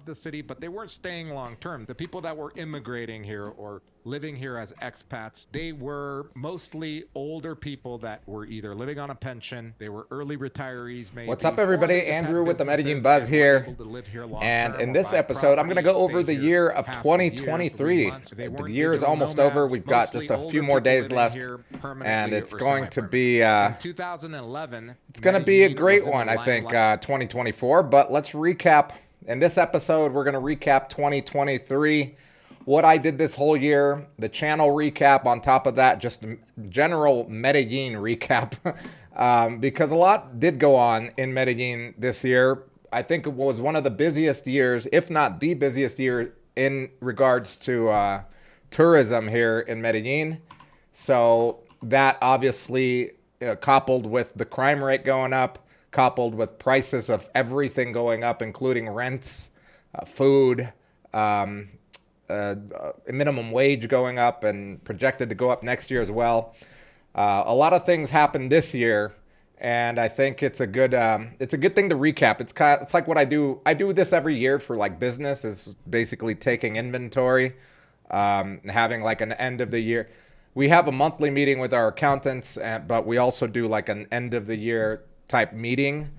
the city, but they weren't staying long term. The people that were immigrating here or living here as expats, they were mostly older people that were either living on a pension, they were early retarees, maybe. What's up, everybody? Andrew with the Medellin Buzz here. And in this episode, I'm going to go over the year of 2023. The year is almost over. We've got just a few more days left. And it's going to be it's going to be a great one, I think, 2024. But let's recap. In this episode, we're going to recap 2023, what I did this whole year, the channel recap. On top of that, just general Medellin recap, because a lot did go on in Medellin this year. I think it was one of the busiest years, if not the busiest year, in regards to tourism here in Medellin. So that obviously coupled with the crime rate going up, coupled with prices of everything going up, including rents, food, minimum wage going up and projected to go up next year as well. A lot of things happened this year, and I think it's a good thing to recap. It's like what I do. I do this every year for like business, is basically taking inventory, having like an end of the year. We have a monthly meeting with our accountants, but we also do like an end of the year type meeting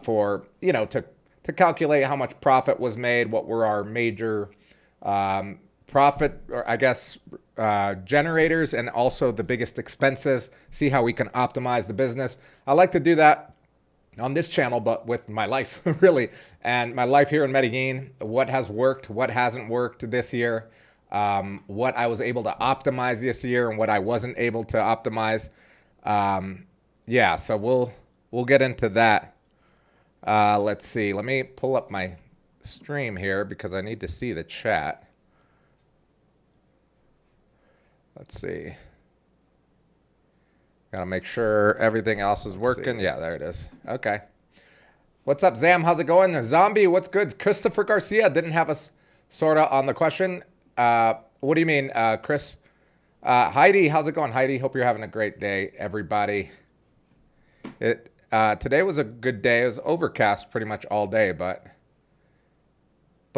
for, to calculate how much profit was made, what were our major profit, or I guess, generators, and also the biggest expenses, see how we can optimize the business. I like to do that on this channel, but with my life, really, and my life here in Medellin, what has worked, what hasn't worked this year, what I was able to optimize this year and what I wasn't able to optimize. So we'll get into that. Let's see. Let me pull up my stream here because I need to see the chat. Let's see. Gotta make sure everything else is working. Yeah, there it is. Okay. What's up, Zam? How's it going? Zombie, what's good? Christopher Garcia didn't have us sorta on the question. What do you mean, Chris? Heidi, how's it going? Heidi, hope you're having a great day, everybody. Today was a good day. It was overcast pretty much all day, but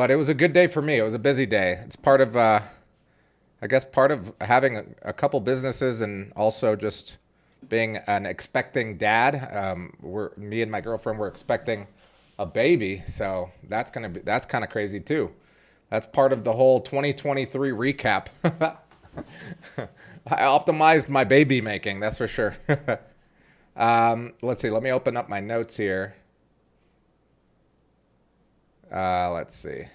it was a good day for me. It was a busy day. It's part of, I guess, part of having a couple businesses and also just being an expecting dad. Me and my girlfriend were expecting a baby, so that's kind of crazy too. That's part of the whole 2023 recap. I optimized my baby making, that's for sure. Let's see. Let me open up my notes here. Let's see.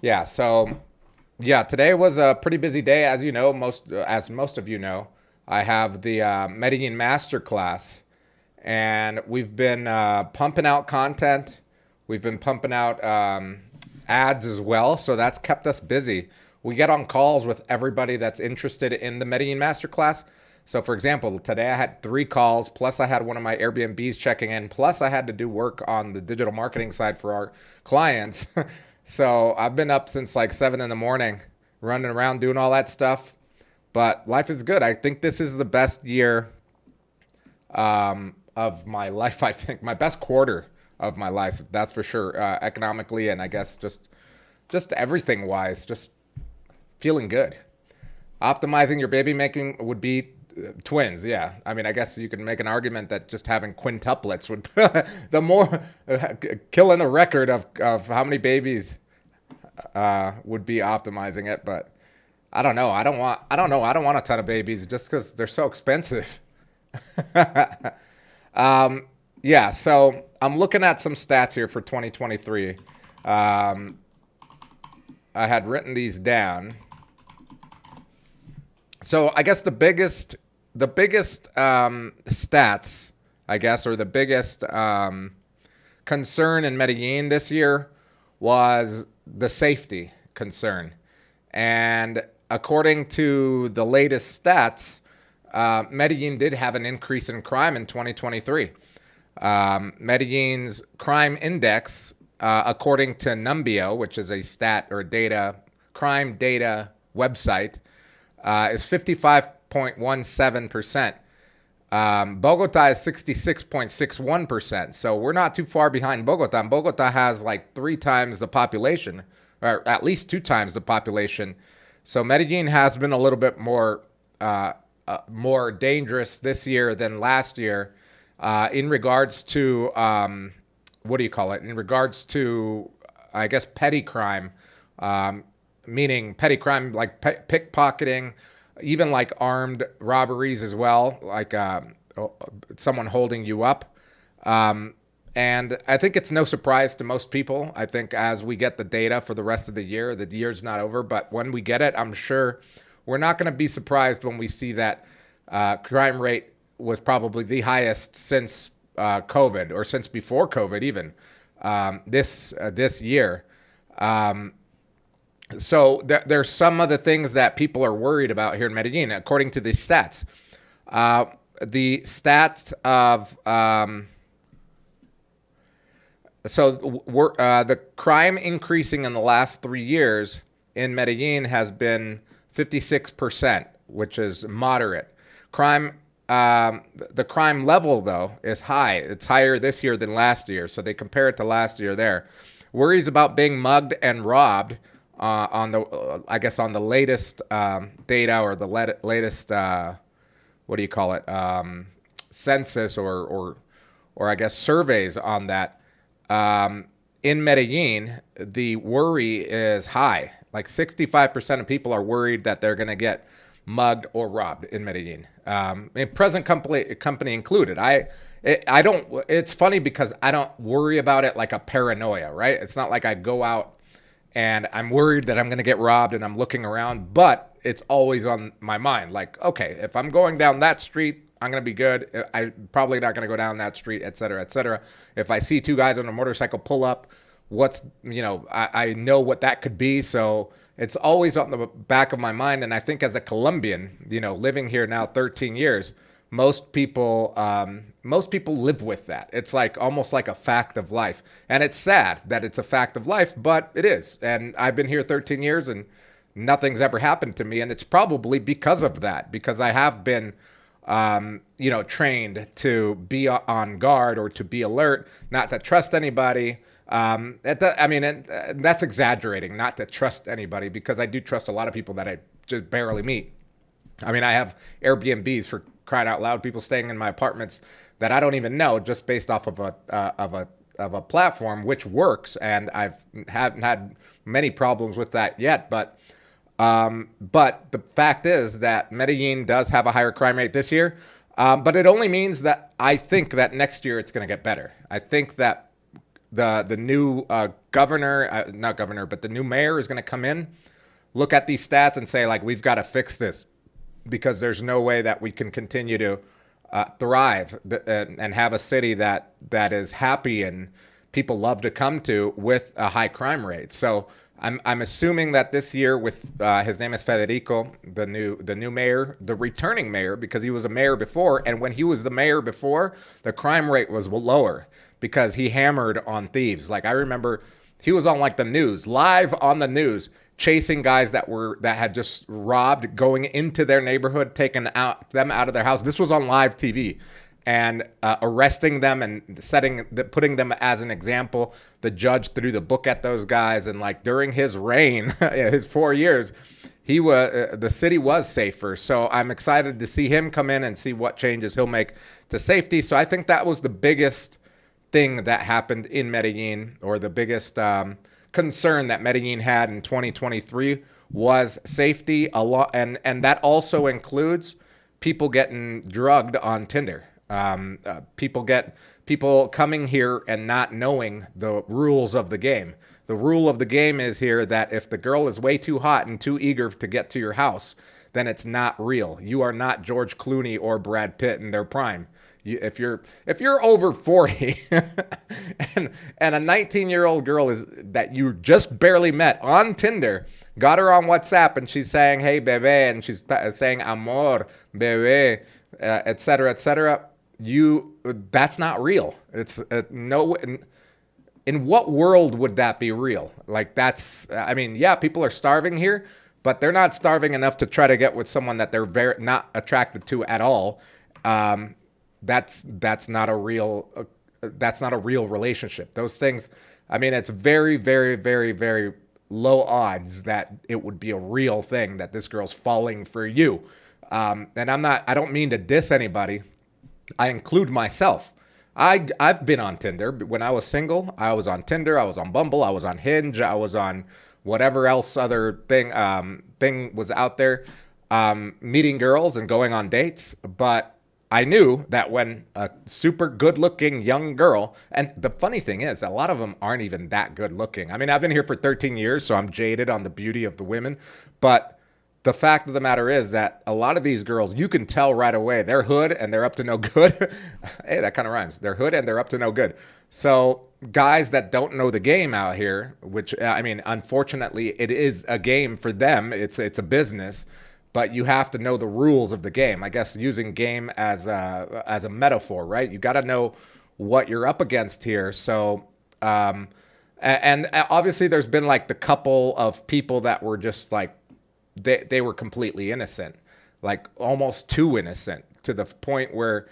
Yeah, so today was a pretty busy day, as you know, as most of you know. I have the Medellin Masterclass, and we've been pumping out content. We've been pumping out ads as well, so that's kept us busy. We get on calls with everybody that's interested in the Medellin Masterclass. So for example, today I had 3 calls, plus I had one of my Airbnbs checking in, plus I had to do work on the digital marketing side for our clients. So I've been up since like 7 in the morning, running around doing all that stuff. But life is good. I think this is the best year of my life, I think. My best quarter of my life, that's for sure, economically, and I guess just everything wise, just feeling good. Optimizing your baby making would be twins, yeah. I mean, I guess you can make an argument that just having quintuplets would the more killing the record of how many babies would be optimizing it. But I don't know. I don't want a ton of babies just because they're so expensive. So I'm looking at some stats here for 2023. I had written these down. So I guess the biggest stats, I guess, or the biggest concern in Medellin this year was the safety concern. And according to the latest stats, Medellin did have an increase in crime in 2023. Medellin's crime index, according to Numbeo, which is a crime data website, is 55.17%. Bogota is 66.61%. So we're not too far behind Bogota. And Bogota has like 3 times the population, or at least 2 times the population. So Medellin has been a little bit more dangerous this year than last year in regards to, what do you call it? In regards to, I guess, petty crime, meaning petty crime like pickpocketing, even like armed robberies as well, like someone holding you up. And I think it's no surprise to most people. I think as we get the data for the rest of the year's not over, but when we get it, I'm sure we're not going to be surprised when we see that crime rate was probably the highest since COVID, or since before COVID even, this year. So there's some of the things that people are worried about here in Medellin, according to the stats. The stats of the crime increasing in the last 3 years in Medellin has been 56%, which is moderate. The crime level, though, is high. It's higher this year than last year, so they compare it to last year there. Worries about being mugged and robbed on the latest data, or the latest what do you call it, census or I guess surveys on that. In Medellin, the worry is high. Like 65% of people are worried that they're going to get mugged or robbed in Medellin. Present company included. I don't. It's funny because I don't worry about it like a paranoia, right? It's not like I go out and I'm worried that I'm going to get robbed and I'm looking around, but it's always on my mind. Like, okay, if I'm going down that street, I'm going to be good. I'm probably not going to go down that street, et cetera, et cetera. If I see 2 guys on a motorcycle pull up, I know what that could be. So it's always on the back of my mind. And I think as a Colombian, living here now 13 years, most people live with that. It's like almost like a fact of life. And it's sad that it's a fact of life, but it is. And I've been here 13 years and nothing's ever happened to me. And it's probably because of that, because I have been trained to be on guard or to be alert, not to trust anybody. That's exaggerating, not to trust anybody, because I do trust a lot of people that I just barely meet. I mean, I have Airbnbs, for crying out loud, people staying in my apartments that I don't even know, just based off of a platform, which works, and I haven't had many problems with that yet. But the fact is that Medellin does have a higher crime rate this year, but it only means that I think that next year it's going to get better. I think that the new the new mayor is going to come in, look at these stats and say, like, we've got to fix this, because there's no way that we can continue to thrive and have a city that is happy and people love to come to with a high crime rate. So I'm assuming that this year, with his name is Federico, the new mayor, the returning mayor, because he was a mayor before, and when he was the mayor before, the crime rate was lower because he hammered on thieves. Like, I remember he was on like the news, live on the news, chasing guys that had just robbed, going into their neighborhood, taking them out of their house. This was on live TV. And arresting them and putting them as an example. The judge threw the book at those guys, and like during his reign, his 4 years, the city was safer. So I'm excited to see him come in and see what changes he'll make to safety. So I think that was the biggest thing that happened in Medellin, or the biggest concern that Medellin had in 2023 was safety. And that also includes people getting drugged on Tinder. People coming here and not knowing the rules of the game. The rule of the game is here that if the girl is way too hot and too eager to get to your house, then it's not real. You are not George Clooney or Brad Pitt in their prime. If you're over 40 and a 19-year-old girl that you just barely met on Tinder, got her on WhatsApp, and she's saying, "Hey, bebé," and she's saying "amor, bebé," et cetera, that's not real. It's no. In what world would that be real? Like, people are starving here, but they're not starving enough to try to get with someone that they're very not attracted to at all. that's not a real relationship. Those things, I mean, it's very, very, very, very low odds that it would be a real thing, that this girl's falling for you. And I don't mean to diss anybody. I include myself. I've been on Tinder. When I was single, I was on Tinder, I was on Bumble, I was on Hinge, I was on whatever else other thing was out there, meeting girls and going on dates. But I knew that when a super good-looking young girl, and the funny thing is, a lot of them aren't even that good-looking. I mean, I've been here for 13 years, so I'm jaded on the beauty of the women. But the fact of the matter is that a lot of these girls, you can tell right away, they're hood and they're up to no good. Hey, that kind of rhymes. They're hood and they're up to no good. So guys that don't know the game out here, which, I mean, unfortunately, it is a game for them. It's a business. But you have to know the rules of the game. I guess using game as a metaphor, right? You got to know what you're up against here. So, and obviously there's been like the couple of people that were just like, they were completely innocent, like almost too innocent, to the point where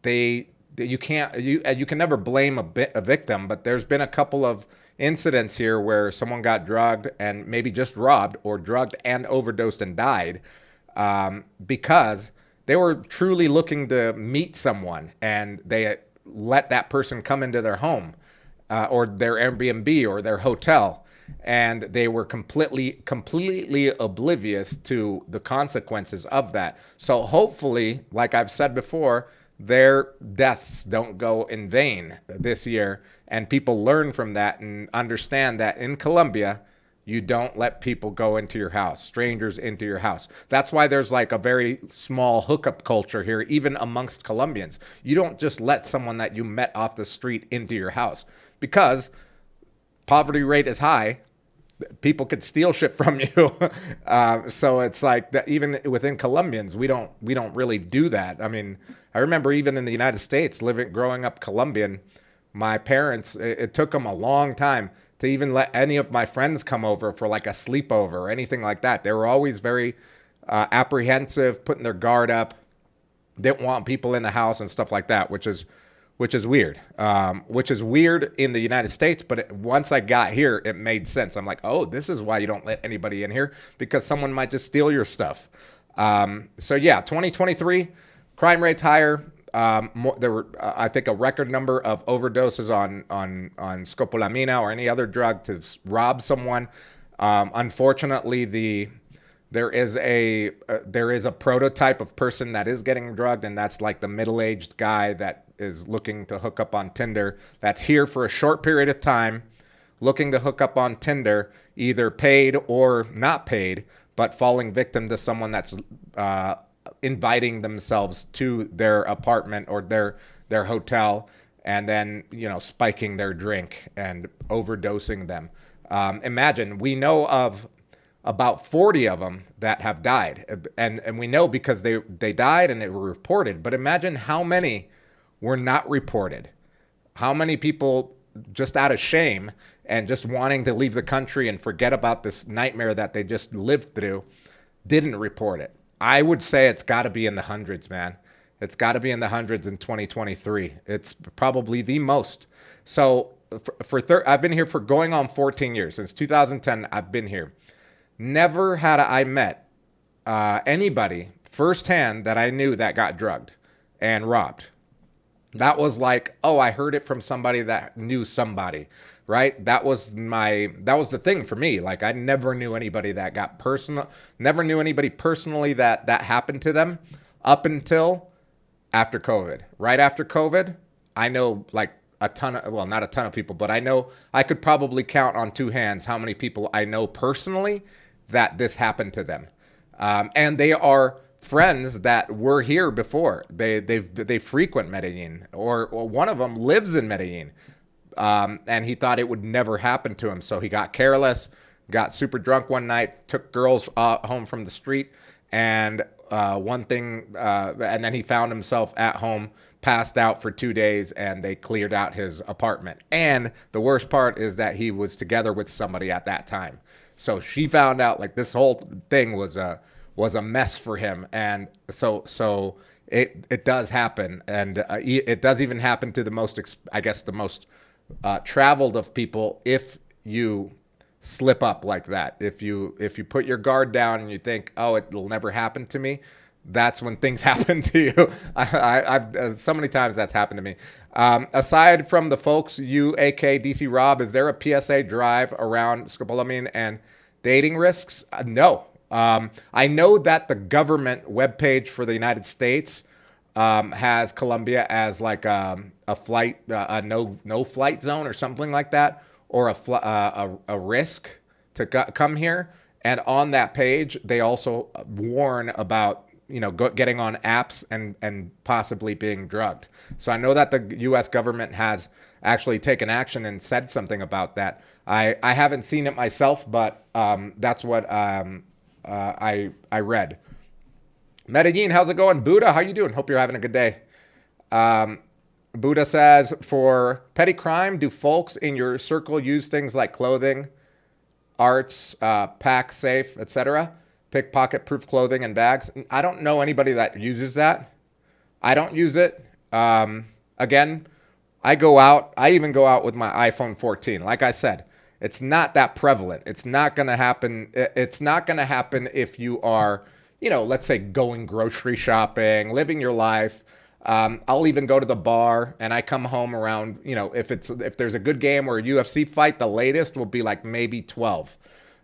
you can never blame a victim. But there's been a couple of incidents here where someone got drugged and maybe just robbed, or drugged and overdosed and died, because they were truly looking to meet someone, and they let that person come into their home, or their Airbnb or their hotel, and they were completely oblivious to the consequences of that. So hopefully, like I've said before, their deaths don't go in vain this year, and people learn from that and understand that in Colombia, you don't let people go into your house, strangers into your house. That's why there's like a very small hookup culture here, even amongst Colombians. You don't just let someone that you met off the street into your house, because poverty rate is high. People could steal shit from you. So it's like that even within Colombians, we don't really do that. I mean, I remember even in the United States, growing up Colombian, my parents, it took them a long time to even let any of my friends come over for like a sleepover or anything like that. They were always very apprehensive, putting their guard up, didn't want people in the house and stuff like that, which is weird. Which is weird in the United States, but once I got here, it made sense. I'm like, oh, this is why you don't let anybody in here, because someone might just steal your stuff. So yeah, 2023, crime rates higher. There were, I think, a record number of overdoses on Scopolamine or any other drug to rob someone. Unfortunately, there is a prototype of person that is getting drugged, and that's like the middle-aged guy that is looking to hook up on Tinder, that's here for a short period of time, looking to hook up on Tinder, either paid or not paid, but falling victim to someone that's inviting themselves to their apartment or their hotel, and then, spiking their drink and overdosing them. Imagine, we know of about 40 of them that have died, and we know because they died and they were reported. But imagine how many were not reported. How many people, just out of shame and just wanting to leave the country and forget about this nightmare that they just lived through, didn't report it. I would say it's got to be in the hundreds, man. It's got to be in the hundreds in 2023. It's probably the most. So I've been here for going on 14 years. Since 2010, I've been here. Never had I met anybody firsthand that I knew that got drugged and robbed. That was like, oh, I heard it from somebody that knew somebody, right? That was the thing for me. Like, I never knew anybody that got never knew anybody personally that happened to them up until after COVID. Right after COVID, I know like not a ton of people, but I know I could probably count on two hands how many people I know personally that this happened to them. And they are friends that were here before. They frequent Medellin, or one of them lives in Medellin, and he thought it would never happen to him. So he got careless, got super drunk one night, took girls home from the street, and and then he found himself at home, passed out for 2 days, and they cleared out his apartment. And the worst part is that he was together with somebody at that time. So she found out like this whole thing was a mess for him. And so it does happen, and it does even happen to the most, I guess, the most traveled of people. If you slip up like that, if you put your guard down and you think, oh, it'll never happen to me, that's when things happen to you. I've so many times that's happened to me. Aside from the folks, you, AK DC Rob, is there a PSA drive around scopolamine and dating risks? No. I know that the government webpage for the United States has Colombia as like a flight, a no flight zone or something like that, or a risk to come here. And on that page, they also warn about getting on apps and possibly being drugged. So I know that the U.S. government has actually taken action and said something about that. I haven't seen it myself, but that's what I read. Medellin, how's it going? Buddha, how you doing? Hope you're having a good day. Buddha says, for petty crime, do folks in your circle use things like clothing, arts, pack, safe, etc.? Pickpocket-proof clothing and bags? I don't know anybody that uses that. I don't use it. Again, I go out. I even go out with my iPhone 14. Like I said, it's not that prevalent. It's not going to happen. It's not going to happen if you are, let's say going grocery shopping, living your life. I'll even go to the bar and I come home around, if there's a good game or a UFC fight, the latest will be like maybe 12.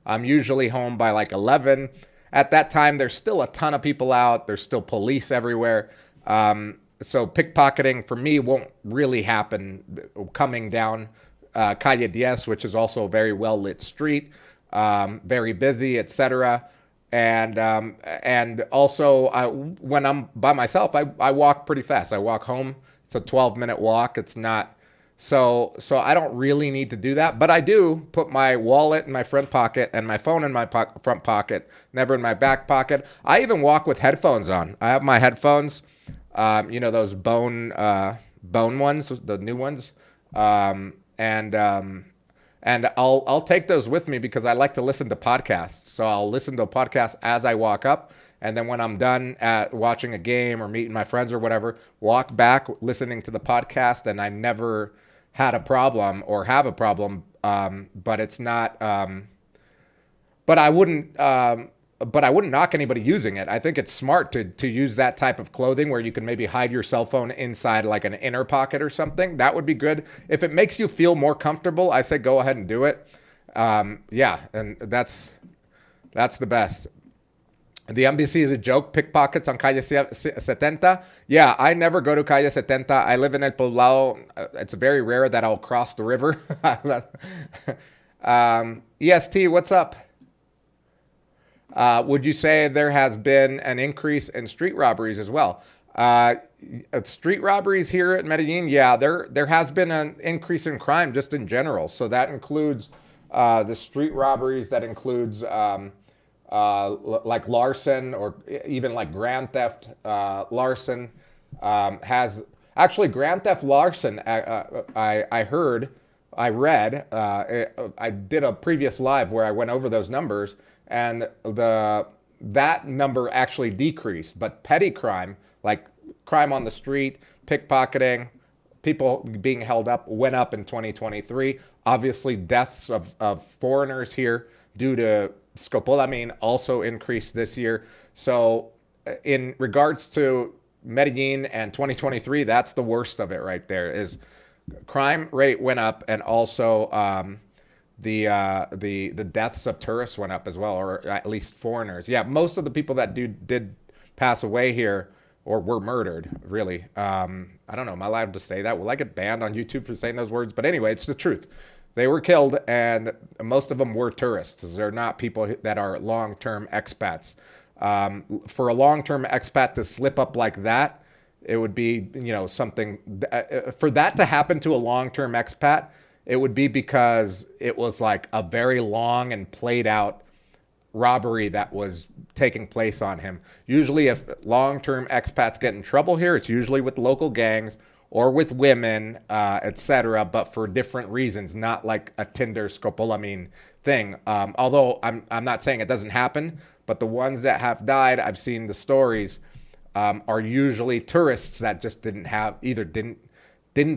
I'm usually home by like 11. At that time, there's still a ton of people out. There's still police everywhere. So pickpocketing for me won't really happen coming down Calle 10, which is also a very well-lit street, very busy, etc. And also, when I'm by myself, I walk pretty fast. I walk home. It's a 12-minute walk. It's not... So I don't really need to do that, but I do put my wallet in my front pocket and my phone in my front pocket, never in my back pocket. I even walk with headphones on. I have my headphones, those bone ones, the new ones, and I'll take those with me because I like to listen to podcasts. So I'll listen to a podcast as I walk up. And then when I'm done at watching a game or meeting my friends or whatever, walk back listening to the podcast, and I never had a problem or have a problem. But it's not. But I wouldn't knock anybody using it. I think it's smart to use that type of clothing where you can maybe hide your cell phone inside like an inner pocket or something. That would be good. If it makes you feel more comfortable, I say go ahead and do it. Yeah, and that's the best. The embassy is a joke. Pickpockets on Calle 70. Yeah, I never go to Calle 70. I live in El Poblado. It's very rare that I'll cross the river. EST, what's up? Would you say there has been an increase in street robberies as well? Street robberies here at Medellin, yeah, there has been an increase in crime just in general. So that includes the street robberies. That includes... like larceny or even like grand theft larceny has actually grand theft larceny. I read, I did a previous live where I went over those numbers, and that number actually decreased. But petty crime, like crime on the street, pickpocketing, people being held up, went up in 2023. Obviously, deaths of foreigners here due to Scopolamine also increased this year. So in regards to Medellin and 2023, that's the worst of it right there. Is crime rate went up, and also the deaths of tourists went up as well, or at least foreigners. Yeah, most of the people that did pass away here or were murdered, really. I don't know, am I allowed to say that? Will I get banned on YouTube for saying those words? But anyway, it's the truth. They were killed, and most of them were tourists. They're not people that are long-term expats. For a long-term expat to slip up like that, it would be, something. For that to happen to a long-term expat, it would be because it was like a very long and played-out robbery that was taking place on him. Usually, if long-term expats get in trouble here, it's usually with local gangs or with women, etc., but for different reasons, not like a Tinder scopolamine thing. Although I'm not saying it doesn't happen, but the ones that have died, I've seen the stories. are usually tourists that just didn't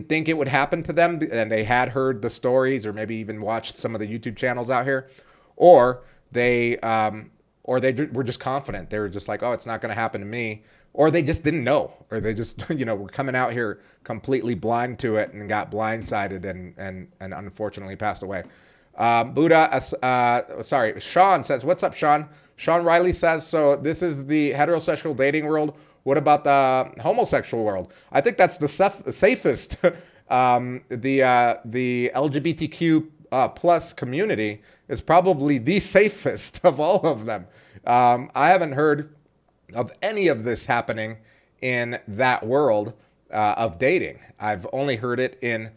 think it would happen to them, and they had heard the stories or maybe even watched some of the YouTube channels out here, or they were just confident. They were just like, oh, it's not going to happen to me, or they just didn't know, or they just were coming out here completely blind to it and got blindsided and unfortunately passed away. Sean says, what's up, Sean? Sean Riley says, so this is the heterosexual dating world. What about the homosexual world? I think that's the safest. The LGBTQ plus community is probably the safest of all of them. I haven't heard of any of this happening in that world of dating. I've only heard it in,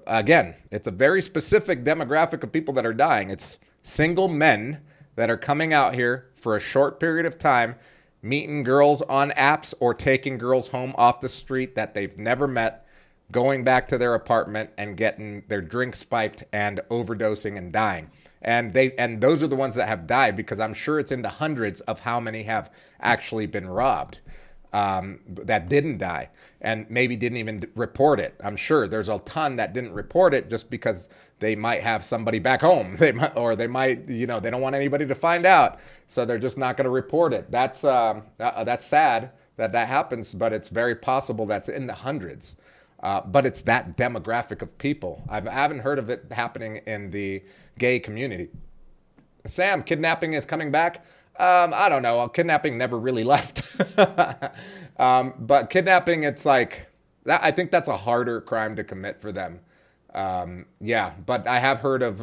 again, it's a very specific demographic of people that are dying. It's single men that are coming out here for a short period of time, meeting girls on apps or taking girls home off the street that they've never met, going back to their apartment and getting their drinks spiked and overdosing and dying. And those are the ones that have died, because I'm sure it's in the hundreds of how many have actually been robbed that didn't die and maybe didn't even report it. I'm sure there's a ton that didn't report it just because they might have somebody back home. They might, they don't want anybody to find out, so they're just not going to report it. That's sad that happens, but it's very possible that's in the hundreds. But it's that demographic of people. I haven't heard of it happening in the gay community. Sam, kidnapping is coming back. I don't know. Kidnapping never really left. But kidnapping, it's like, I think that's a harder crime to commit for them. Yeah, but I have heard of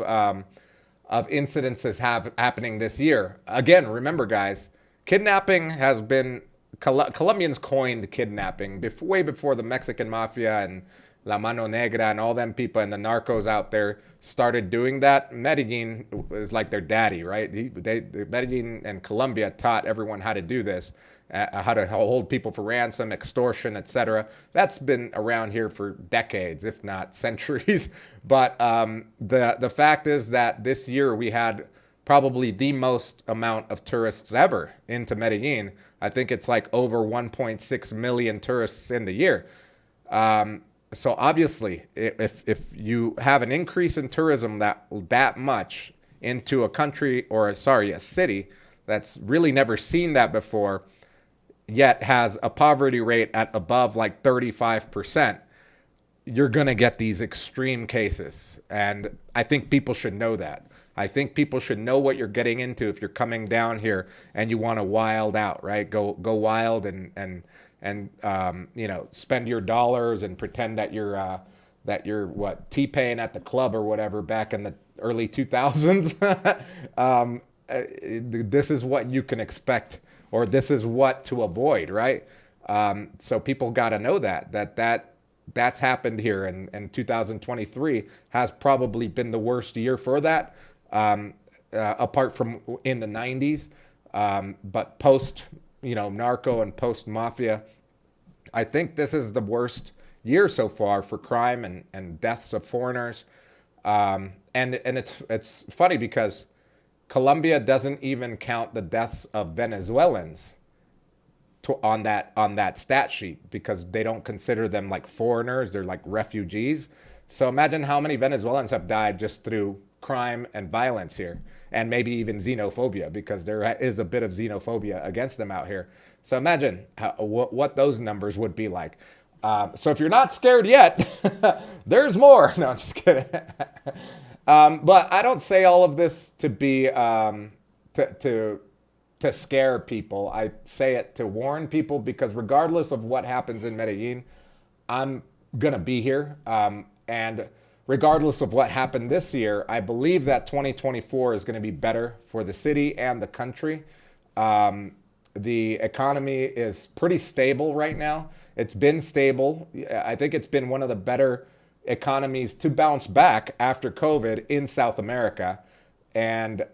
incidences happening this year. Again, remember, guys, kidnapping has been, Colombians coined kidnapping way before the Mexican mafia and La Mano Negra and all them people and the narcos out there started doing that. Medellin is like their daddy, right? Medellin and Colombia taught everyone how to do this, how to hold people for ransom, extortion, etc. That's been around here for decades, if not centuries. But the fact is that this year we had probably the most amount of tourists ever into Medellin. I think it's like over 1.6 million tourists in the year. So obviously, if you have an increase in tourism that much into a country, or a city that's really never seen that before, yet has a poverty rate at above like 35%, you're going to get these extreme cases. And I think people should know that. I think people should know what you're getting into if you're coming down here and you want to wild out, right? Go wild and spend your dollars and pretend that you're T-Pain at the club or whatever back in the early 2000s. This is what you can expect, or this is what to avoid, right? So people got to know that's happened here, and 2023 has probably been the worst year for that. Apart from in the 90s, but post, narco and post mafia, I think this is the worst year so far for crime and deaths of foreigners. And it's funny because Colombia doesn't even count the deaths of Venezuelans on that stat sheet, because they don't consider them like foreigners. They're like refugees. So imagine how many Venezuelans have died just through crime and violence here, and maybe even xenophobia, because there is a bit of xenophobia against them out here. So imagine what those numbers would be like. So if you're not scared yet, there's more. No, I'm just kidding. But I don't say all of this to be to scare people. I say it to warn people, because regardless of what happens in Medellin, I'm gonna be here. And regardless of what happened this year, I believe that 2024 is going to be better for the city and the country. The economy is pretty stable right now. It's been stable. I think it's been one of the better economies to bounce back after COVID in South America. And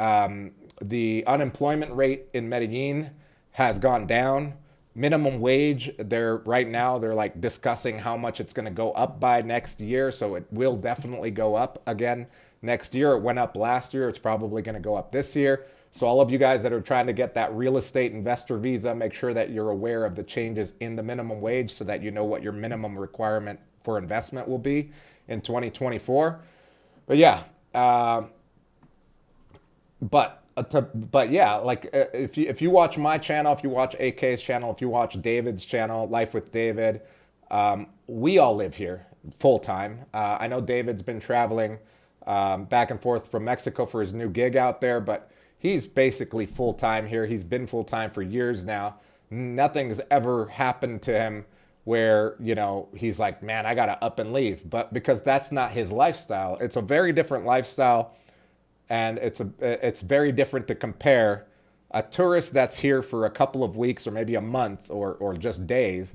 the unemployment rate in Medellin has gone down. Minimum wage, they're like discussing how much it's going to go up by next year. So it will definitely go up again next year. It went up last year. It's probably going to go up this year. So all of you guys that are trying to get that real estate investor visa, make sure that you're aware of the changes in the minimum wage so that you know what your minimum requirement for investment will be in 2024. But yeah, but yeah, like if you watch my channel, if you watch AK's channel, if you watch David's channel, Life with David, we all live here full time. I know David's been traveling back and forth from Mexico for his new gig out there, but he's basically full time here. He's been full time for years now. Nothing's ever happened to him where, you know, he's like, man, I gotta up and leave. But because that's not his lifestyle. It's a very different lifestyle, and it's very different to compare a tourist that's here for a couple of weeks or maybe a month or just days,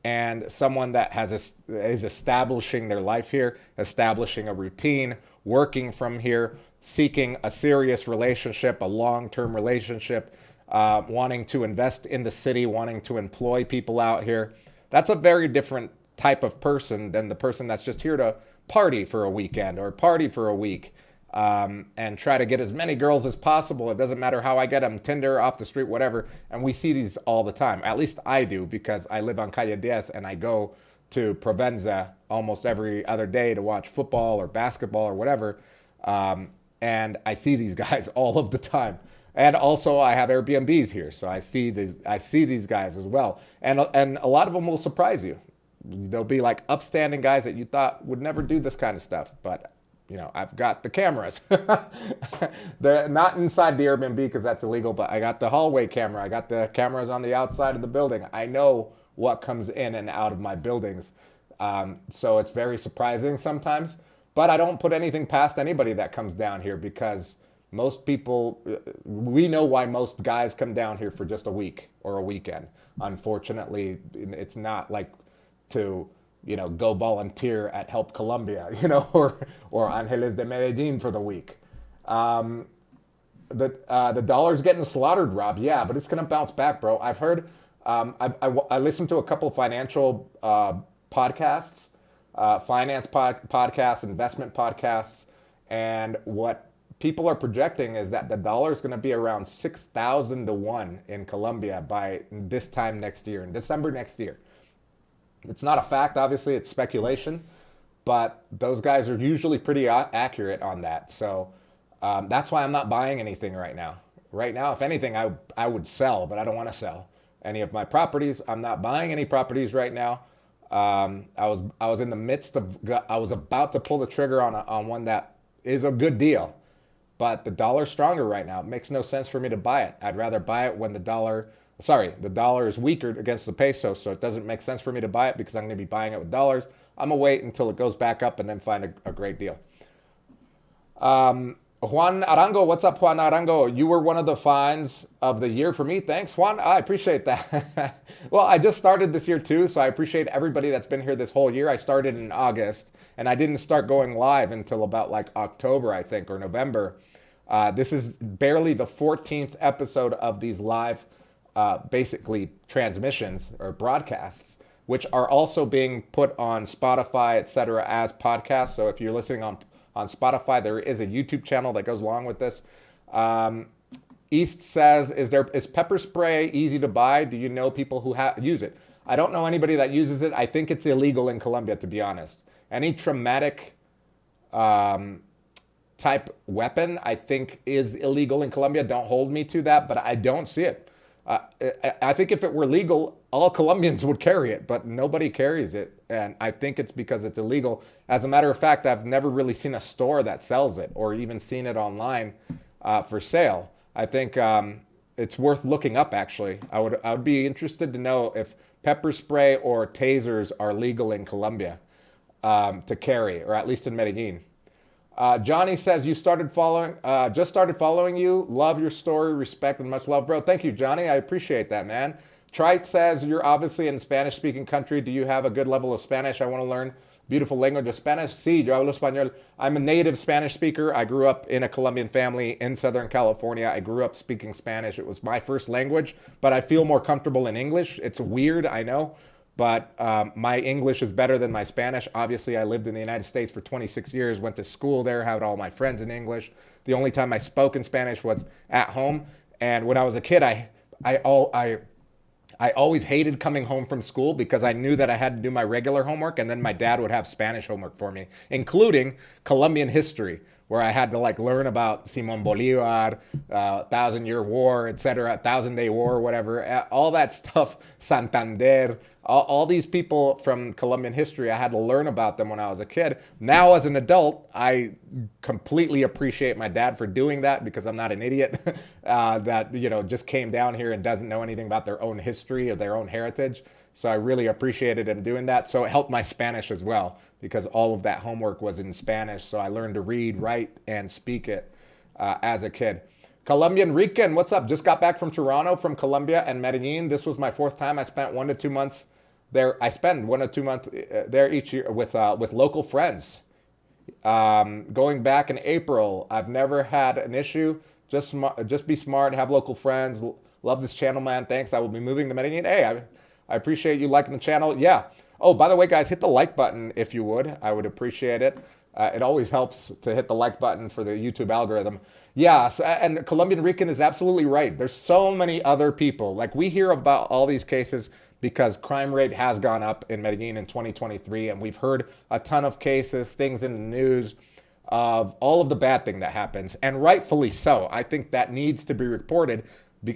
and someone that is establishing their life here, establishing a routine, working from here, seeking a serious relationship, a long-term relationship, wanting to invest in the city, wanting to employ people out here. That's a very different type of person than the person that's just here to party for a weekend or party for a week, and try to get as many girls as possible. It doesn't matter how I get them, Tinder, off the street, whatever. And we see these all the time. At least I do, because I live on Calle 10 and I go to Provenza almost every other day to watch football or basketball or whatever. And I see these guys all of the time. And also I have Airbnbs here, so I see these guys as well. And a lot of them will surprise you. They'll be like upstanding guys that you thought would never do this kind of stuff, but you know, I've got the cameras. They're not inside the Airbnb because that's illegal, but I got the hallway camera. I got the cameras on the outside of the building. I know what comes in and out of my buildings. So it's very surprising sometimes, but I don't put anything past anybody that comes down here, because most people, we know why most guys come down here for just a week or a weekend. Unfortunately, it's not like to, you know, go volunteer at Help Colombia, you know, or Angeles de Medellin for the week. The dollar's getting slaughtered, Rob. Yeah, but it's gonna bounce back, bro. I've heard. I listened to a couple of financial podcasts, finance podcasts, investment podcasts, and what people are projecting is that the dollar is going to be around 6,000 to 1 in Colombia by this time next year, in December next year. It's not a fact, obviously, it's speculation, but those guys are usually pretty accurate on that. So that's why I'm not buying anything right now. Right now, if anything, I would sell, but I don't want to sell any of my properties. I'm not buying any properties right now. I was in the midst of, I was about to pull the trigger on one that is a good deal, but the dollar's stronger right now. It makes no sense for me to buy it. I'd rather buy it when the dollar is weaker against the peso, so it doesn't make sense for me to buy it because I'm going to be buying it with dollars. I'm going to wait until it goes back up and then find a great deal. Juan Arango, what's up, Juan Arango? You were one of the finds of the year for me. Thanks, Juan. I appreciate that. Well, I just started this year too, so I appreciate everybody that's been here this whole year. I started in August, and I didn't start going live until about like October, I think, or November. This is barely the 14th episode of these live, basically transmissions or broadcasts, which are also being put on Spotify, etc., as podcasts. So if you're listening on Spotify, there is a YouTube channel that goes along with this. East says, is pepper spray easy to buy? Do you know people who use it? I don't know anybody that uses it. I think it's illegal in Colombia, to be honest. Any traumatic type weapon, I think, is illegal in Colombia. Don't hold me to that, but I don't see it. I think if it were legal, all Colombians would carry it, but nobody carries it. And I think it's because it's illegal. As a matter of fact, I've never really seen a store that sells it or even seen it online for sale. I think it's worth looking up, actually. I would be interested to know if pepper spray or tasers are legal in Colombia to carry, or at least in Medellin. Johnny says, just started following you. Love your story, respect, and much love, bro. Thank you, Johnny. I appreciate that, man. Trite says, you're obviously in a Spanish-speaking country. Do you have a good level of Spanish? I want to learn beautiful language of Spanish. Sí, yo hablo español. I'm a native Spanish speaker. I grew up in a Colombian family in Southern California. I grew up speaking Spanish. It was my first language, but I feel more comfortable in English. It's weird, I know, but my English is better than my Spanish. Obviously, I lived in the United States for 26 years, went to school there, had all my friends in English. The only time I spoke in Spanish was at home. And when I was a kid, I always hated coming home from school because I knew that I had to do my regular homework, and then my dad would have Spanish homework for me, including Colombian history, where I had to like learn about Simon Bolivar, Thousand Year War, etc., Thousand Day War, whatever, all that stuff, Santander, all these people from Colombian history. I had to learn about them when I was a kid. Now, as an adult, I completely appreciate my dad for doing that because I'm not an idiot that, just came down here and doesn't know anything about their own history or their own heritage. So I really appreciated him doing that. So it helped my Spanish as well because all of that homework was in Spanish. So I learned to read, write, and speak it as a kid. Colombian Rican, what's up? Just got back from Toronto, from Colombia and Medellin. This was my 4th time. I spent 1 to 2 months there. I spend 1 or 2 months there each year with local friends. Going back in April, I've never had an issue. Just be smart, have local friends. Love this channel, man. Thanks. I will be moving to Medellin. Hey, I appreciate you liking the channel. Yeah. Oh, by the way, guys, hit the like button if you would. I would appreciate it. It always helps to hit the like button for the YouTube algorithm. Yeah, and Colombian Rican is absolutely right. There's so many other people. Like, we hear about all these cases because crime rate has gone up in Medellin in 2023, and we've heard a ton of cases, things in the news of all of the bad thing that happens, and rightfully so. I think that needs to be reported.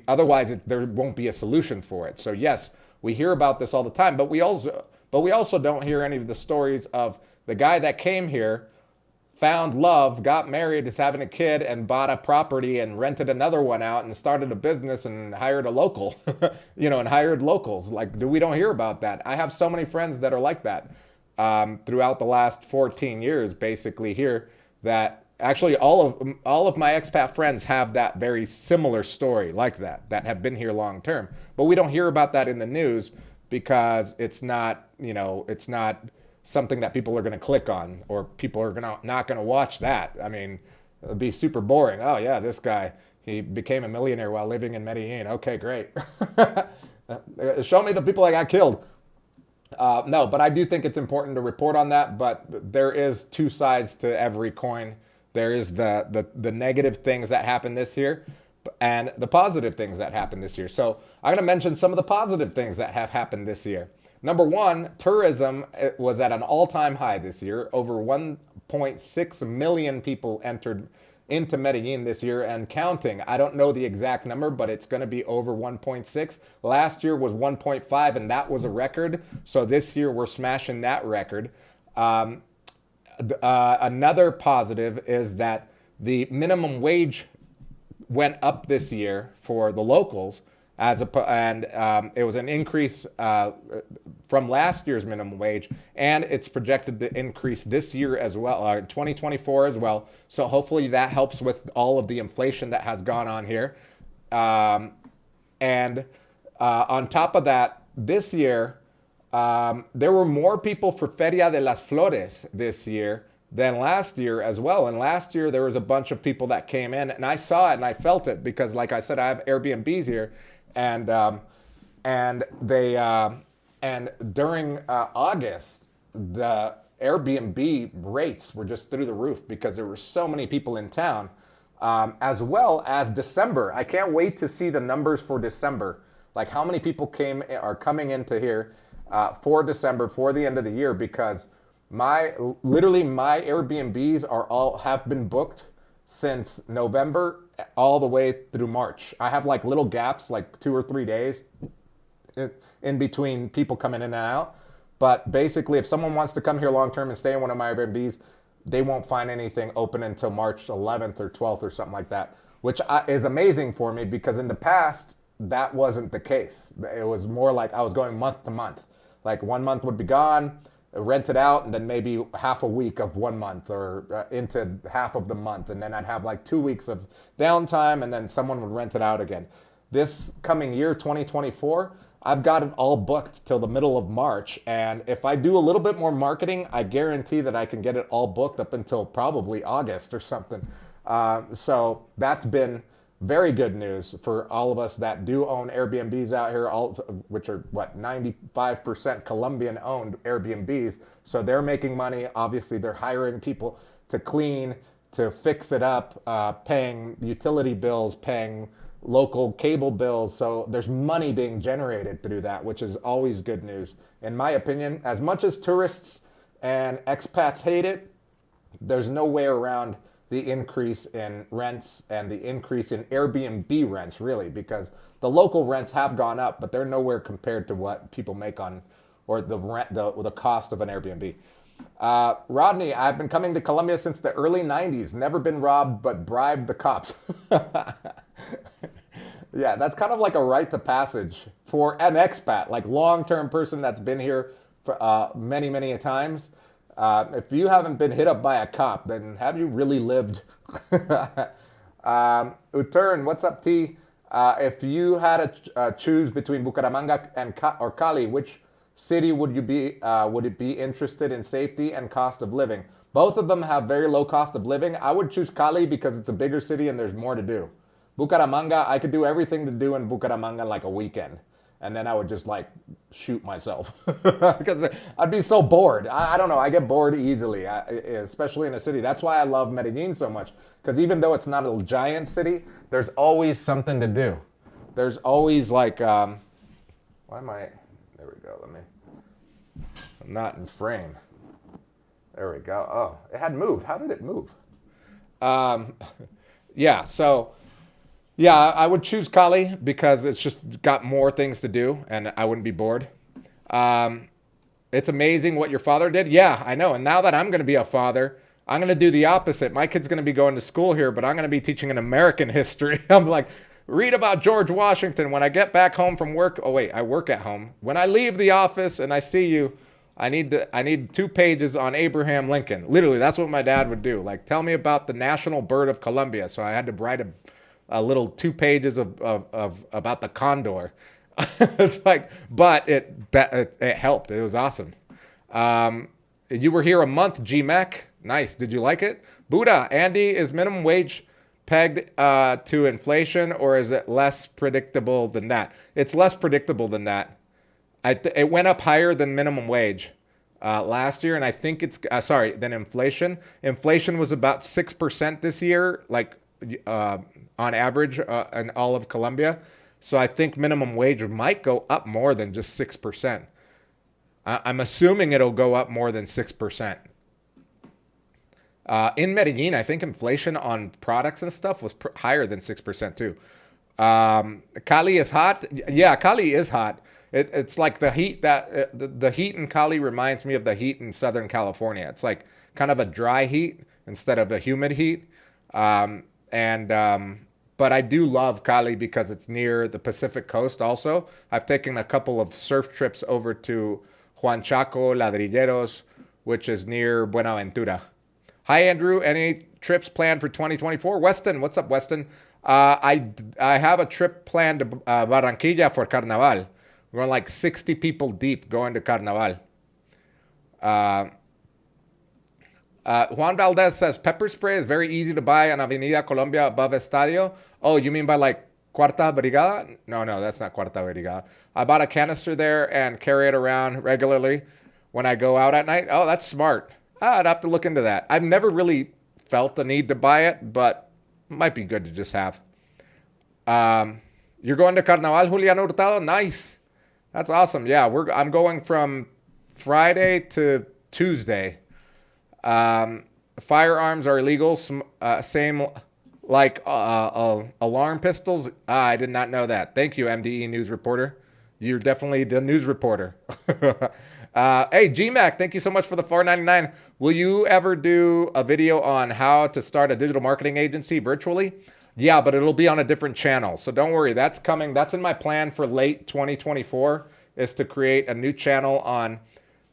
Otherwise, there won't be a solution for it. So yes, we hear about this all the time, but we also don't hear any of the stories of the guy that came here, found love, got married, is having a kid, and bought a property and rented another one out and started a business and hired a local, and hired locals. Like, we don't hear about that. I have so many friends that are like that throughout the last 14 years, basically here, that actually all of my expat friends have that very similar story like that have been here long term. But we don't hear about that in the news because it's not, it's not something that people are going to click on, or people are not going to watch that. I mean, it'd be super boring. Oh yeah, this guy, he became a millionaire while living in Medellin. Okay, great. Show me the people that got killed. No, but I do think it's important to report on that. But there is 2 sides to every coin. There is the negative things that happened this year and the positive things that happened this year. So I'm going to mention some of the positive things that have happened this year. Number 1, tourism was at an all-time high this year. Over 1.6 million people entered into Medellin this year and counting. I don't know the exact number, but it's going to be over 1.6. Last year was 1.5, and that was a record. So this year we're smashing that record. Another positive is that the minimum wage went up this year for the locals, and it was an increase from last year's minimum wage, and it's projected to increase this year as well, 2024 as well. So hopefully that helps with all of the inflation that has gone on here. And on top of that, this year, there were more people for Feria de las Flores this year than last year as well. And last year there was a bunch of people that came in, and I saw it and I felt it because, like I said, I have Airbnbs here, and during August, the Airbnb rates were just through the roof because there were so many people in town, as well as December. I can't wait to see the numbers for December, like how many people are coming into here for December, for the end of the year, because literally my Airbnbs have been booked since November all the way through March. I have like little gaps, like 2 or 3 days in between people coming in and out. But basically, if someone wants to come here long term and stay in one of my Airbnbs, they won't find anything open until March 11th or 12th or something like that, which is amazing for me because in the past, that wasn't the case. It was more like I was going month to month. Like 1 month would be gone, rent it out, and then maybe half a week of 1 month or into half of the month. And then I'd have like 2 weeks of downtime, and then someone would rent it out again. This coming year, 2024, I've got it all booked till the middle of March. And if I do a little bit more marketing, I guarantee that I can get it all booked up until probably August or something. So that's been very good news for all of us that do own Airbnbs out here, which are what 95% Colombian owned Airbnbs. So they're making money. Obviously, they're hiring people to clean, to fix it up, paying utility bills, paying local cable bills. So there's money being generated through that, which is always good news. In my opinion, as much as tourists and expats hate it, there's no way around the increase in rents and the increase in Airbnb rents, really, because the local rents have gone up, but they're nowhere compared to what people make on, or the rent, the cost of an Airbnb. Rodney, I've been coming to Colombia since the early 90s. Never been robbed, but bribed the cops. Yeah, that's kind of like a rite to passage for an expat, like long-term person that's been here for many, many times. If you haven't been hit up by a cop, then have you really lived? Uturn, what's up, T? If you had to choose between Bucaramanga and or Cali, which city would it be interested in safety and cost of living? Both of them have very low cost of living. I would choose Cali because it's a bigger city and there's more to do. Bucaramanga, I could do everything to do in Bucaramanga in like a weekend. And then I would just like shoot myself because I'd be so bored. I don't know. I get bored easily, especially in a city. That's why I love Medellin so much, because even though it's not a giant city, there's always something to do. There's always like, why am I, there we go. I'm not in frame. There we go. Oh, it had moved. How did it move? Yeah, so... yeah, I would choose Cali because it's just got more things to do and I wouldn't be bored. It's amazing what your father did. Yeah, I know. And now that I'm going to be a father, I'm going to do the opposite. My kid's going to be going to school here, but I'm going to be teaching an American history. I'm like, read about George Washington. When I get back home from work, oh wait, I work at home. When I leave the office and I see you, I need 2 pages on Abraham Lincoln. Literally, that's what my dad would do. Like, tell me about the national bird of Colombia. So I had to write a little 2 pages of about the condor. It's like, but it helped. It was awesome. You were here a month, GMAC. Nice. Did you like it? Buddha, Andy, is minimum wage pegged to inflation, or is it less predictable than that? It's less predictable than that. It went up higher than minimum wage last year, and I think it's than inflation. Inflation was about 6% this year, like on average in all of Colombia. So I think minimum wage might go up more than just 6%. I'm assuming it'll go up more than 6%. In Medellin, I think inflation on products and stuff was higher than 6% too. Cali is hot. Yeah, Cali is hot. It's like the heat the heat in Cali reminds me of the heat in Southern California. It's like kind of a dry heat instead of a humid heat. But I do love Cali because it's near the Pacific coast also. I've taken a couple of surf trips over to Juan Chaco, Ladrilleros, which is near Buenaventura. Hi, Andrew. Any trips planned for 2024? Weston, what's up, Weston? I have a trip planned to Barranquilla for Carnaval. We're going like 60 people deep going to Carnaval. Juan Valdez says, pepper spray is very easy to buy on Avenida Colombia above Estadio. Oh, you mean by like Cuarta Brigada? No, that's not Cuarta Brigada. I bought a canister there and carry it around regularly when I go out at night. Oh, that's smart. I'd have to look into that. I've never really felt the need to buy it, but it might be good to just have. You're going to Carnaval, Julián Hurtado? Nice. That's awesome. Yeah, I'm going from Friday to Tuesday. Firearms are illegal. Same like alarm pistols. I did not know that. Thank you, MDE news reporter. You're definitely the news reporter. Hey, GMAC, thank you so much for the $4.99. Will you ever do a video on how to start a digital marketing agency virtually? Yeah, but it'll be on a different channel. So don't worry, that's coming. That's in my plan for late 2024 is to create a new channel on.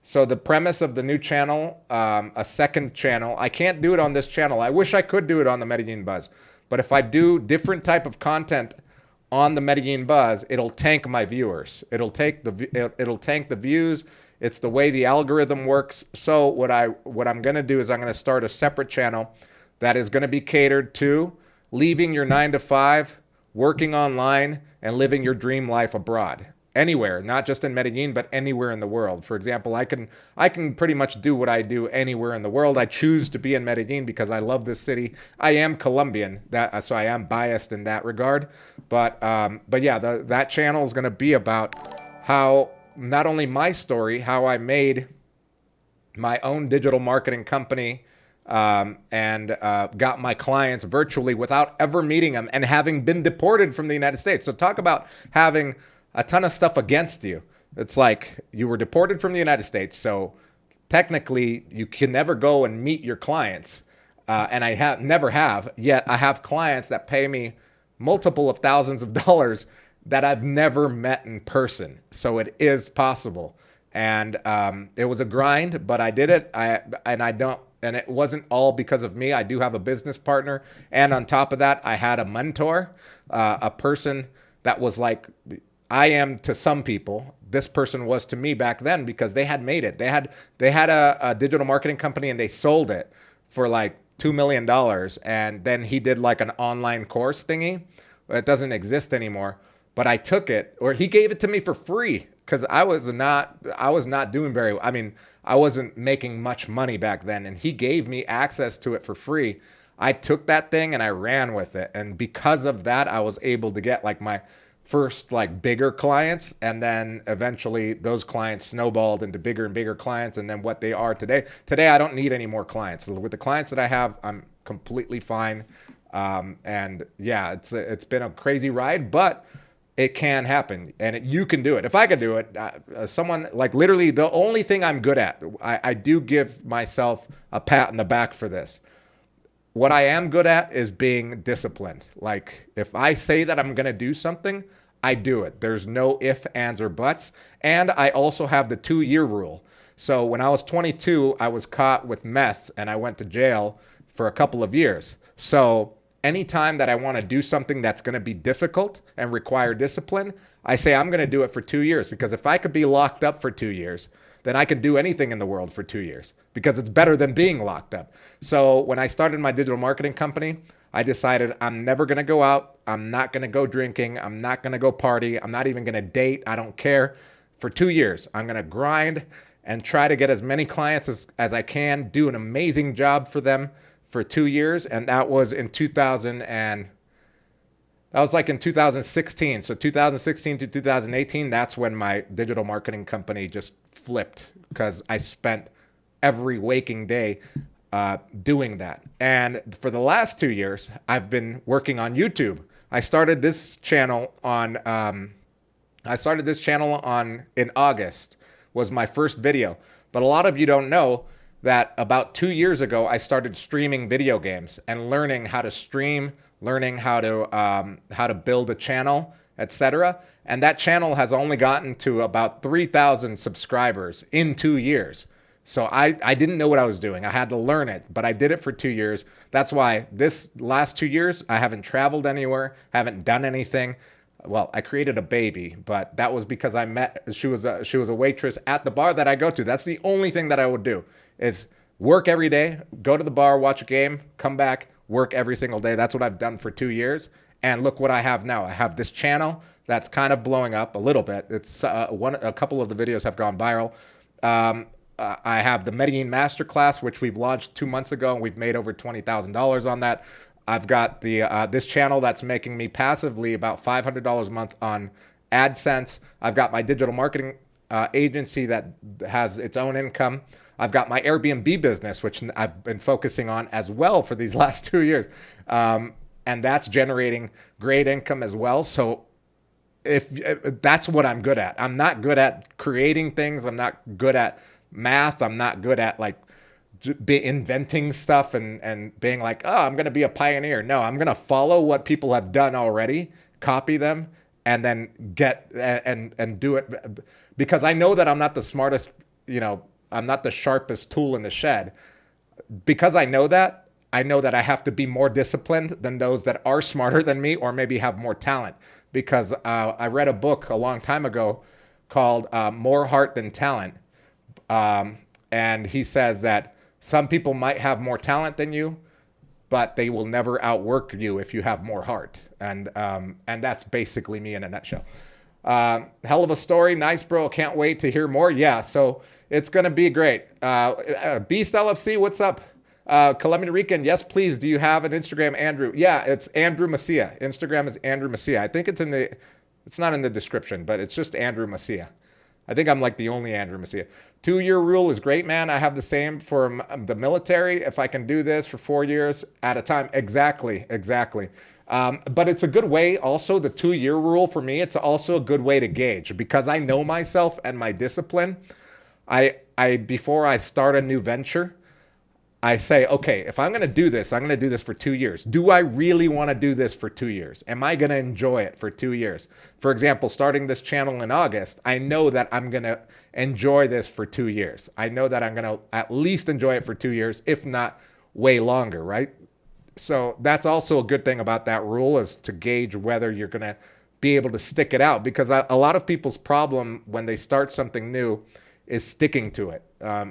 So the premise of the new channel, a second channel, I can't do it on this channel. I wish I could do it on the Medellin Buzz. But if I do different type of content on the Medellin Buzz, it'll tank my viewers. It'll tank the views. It's the way the algorithm works. So what I'm going to do is I'm going to start a separate channel that is going to be catered to leaving your 9 to 5, working online, and living your dream life abroad. Anywhere, not just in Medellin, but anywhere in the world. For example, I can pretty much do what I do anywhere in the world. I choose to be in Medellin because I love this city. I am Colombian, so I am biased in that regard. But yeah, that channel is going to be about how not only my story, how I made my own digital marketing company, and got my clients virtually without ever meeting them and having been deported from the United States. So talk about having a ton of stuff against you. It's like you were deported from the United States, so technically you can never go and meet your clients. And I never have, yet I have clients that pay me multiple of thousands of dollars that I've never met in person. So it is possible. And it was a grind, but I did it. And it wasn't all because of me. I do have a business partner. And on top of that, I had a mentor, a person that was like I am to some people. This person was to me back then because they had made it. They had a digital marketing company and they sold it for like $2 million. And then he did like an online course thingy. It doesn't exist anymore. But I took it, or he gave it to me for free because I was not doing very well. I mean, I wasn't making much money back then, and he gave me access to it for free. I took that thing and I ran with it. And because of that, I was able to get like my first like bigger clients, and then eventually those clients snowballed into bigger and bigger clients, and then what they are today. Today, I don't need any more clients. With the clients that I have, I'm completely fine. And yeah, it's been a crazy ride, but it can happen, and you can do it. If I could do it, someone like literally the only thing I'm good at, I do give myself a pat on the back for this. What I am good at is being disciplined. Like if I say that I'm going to do something, I do it. There's no ifs, ands, or buts. And I also have the 2-year rule. So when I was 22, I was caught with meth and I went to jail for a couple of years. So anytime that I want to do something that's going to be difficult and require discipline, I say I'm going to do it for 2 years, because if I could be locked up for 2 years, then I could do anything in the world for 2 years, because it's better than being locked up. So when I started my digital marketing company, I decided I'm never going to go out. I'm not going to go drinking. I'm not going to go party. I'm not even going to date. I don't care. For 2 years, I'm going to grind and try to get as many clients as I can, do an amazing job for them for 2 years. And that was in 2016. So 2016 to 2018, that's when my digital marketing company just flipped, because I spent every waking day doing that. And for the last 2 years, I've been working on YouTube. I started this channel on in August was my first video. But a lot of you don't know that about 2 years ago, I started streaming video games and learning how to stream, learning how to build a channel, etc. And that channel has only gotten to about 3,000 subscribers in 2 years. So I didn't know what I was doing. I had to learn it, but I did it for 2 years. That's why this last 2 years, I haven't traveled anywhere, haven't done anything. Well, I created a baby, but that was because she was a waitress at the bar that I go to. That's the only thing that I would do, is work every day, go to the bar, watch a game, come back, work every single day. That's what I've done for 2 years. And look what I have now. I have this channel that's kind of blowing up a little bit. It's a couple of the videos have gone viral. I have the Medellin Masterclass, which we've launched 2 months ago, and we've made over $20,000 on that. I've got this channel that's making me passively about $500 a month on AdSense. I've got my digital marketing agency that has its own income. I've got my Airbnb business, which I've been focusing on as well for these last 2 years. And that's generating great income as well. So if that's what I'm good at. I'm not good at creating things. I'm not good at math. I'm not good at like inventing stuff and being like, oh, I'm going to be a pioneer. No, I'm going to follow what people have done already, copy them, and then get and do it, because I know that I'm not the smartest, I'm not the sharpest tool in the shed. Because I know that I have to be more disciplined than those that are smarter than me, or maybe have more talent. Because I read a book a long time ago called More Heart Than Talent. And he says that some people might have more talent than you, but they will never outwork you if you have more heart. And that's basically me in a nutshell. Hell of a story. Nice, bro. Can't wait to hear more. Yeah, so it's going to be great. Beast LFC, what's up? Colombian Rican, yes, please. Do you have an Instagram, Andrew? Yeah, it's Andrew Macia. Instagram is Andrew Macia. I think it's not in the description, but it's just Andrew Macia. I think I'm like the only Andrew Macia. 2-year rule is great, man. I have the same for the military. If I can do this for 4 years at a time. Exactly. But it's a good way also, the 2-year rule for me, it's also a good way to gauge because I know myself and my discipline. I before I start a new venture, I say, okay, if I'm going to do this, I'm going to do this for 2 years. Do I really want to do this for 2 years? Am I going to enjoy it for 2 years? For example, starting this channel in August, I know that I'm going to enjoy this for 2 years. I know that I'm going to at least enjoy it for 2 years, if not way longer, right? So that's also a good thing about that rule is to gauge whether you're going to be able to stick it out because a lot of people's problem when they start something new is sticking to it.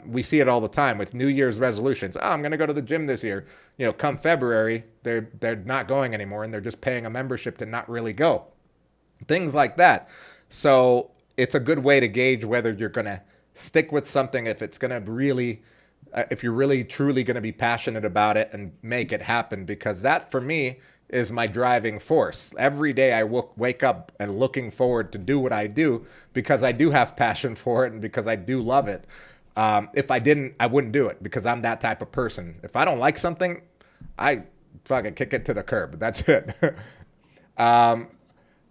We see it all the time with New Year's resolutions. Oh, I'm going to go to the gym this year. You know, come February, they're not going anymore and they're just paying a membership to not really go. Things like that. So it's a good way to gauge whether you're going to stick with something, if it's going to really, if you're really truly going to be passionate about it and make it happen, because that for me is my driving force. Every day I wake up and looking forward to do what I do because I do have passion for it and because I do love it. If I didn't, I wouldn't do it because I'm that type of person. If I don't like something, I fucking kick it to the curb. That's it.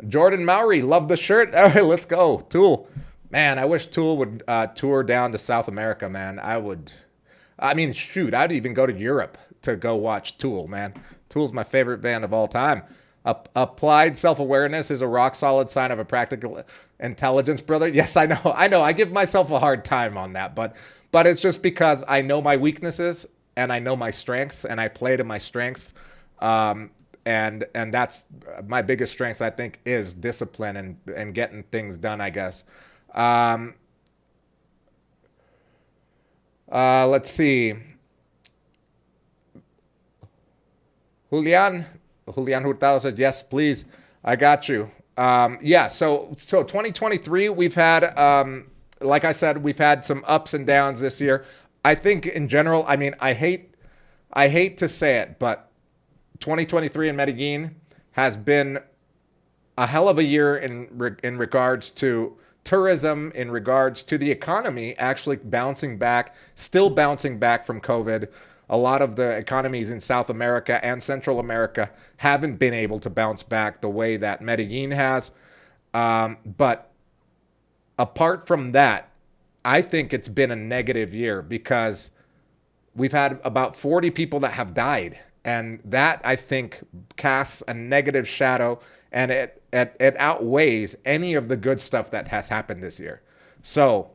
Jordan Mowry, love the shirt. Hey, let's go. Tool. Man, I wish Tool would tour down to South America, man. I mean, shoot, I'd even go to Europe to go watch Tool, man. Tool's my favorite band of all time. Applied self-awareness is a rock-solid sign of a practical intelligence, brother. Yes, I know. I give myself a hard time on that, but it's just because I know my weaknesses and I know my strengths, and I play to my strengths. And that's my biggest strengths, I think, is discipline and getting things done, I guess. Let's see. Julian Hurtado says, yes, please. I got you. Yeah, so 2023, we've had, like I said, we've had some ups and downs this year. I think in general, I mean, I hate to say it, but 2023 in Medellin has been a hell of a year in regards to tourism, in regards to the economy actually bouncing back, still bouncing back from COVID. A lot of the economies in South America and Central America haven't been able to bounce back the way that Medellin has. But apart from that, I think it's been a negative year because we've had about 40 people that have died. And that, I think, casts a negative shadow, and it outweighs any of the good stuff that has happened this year. So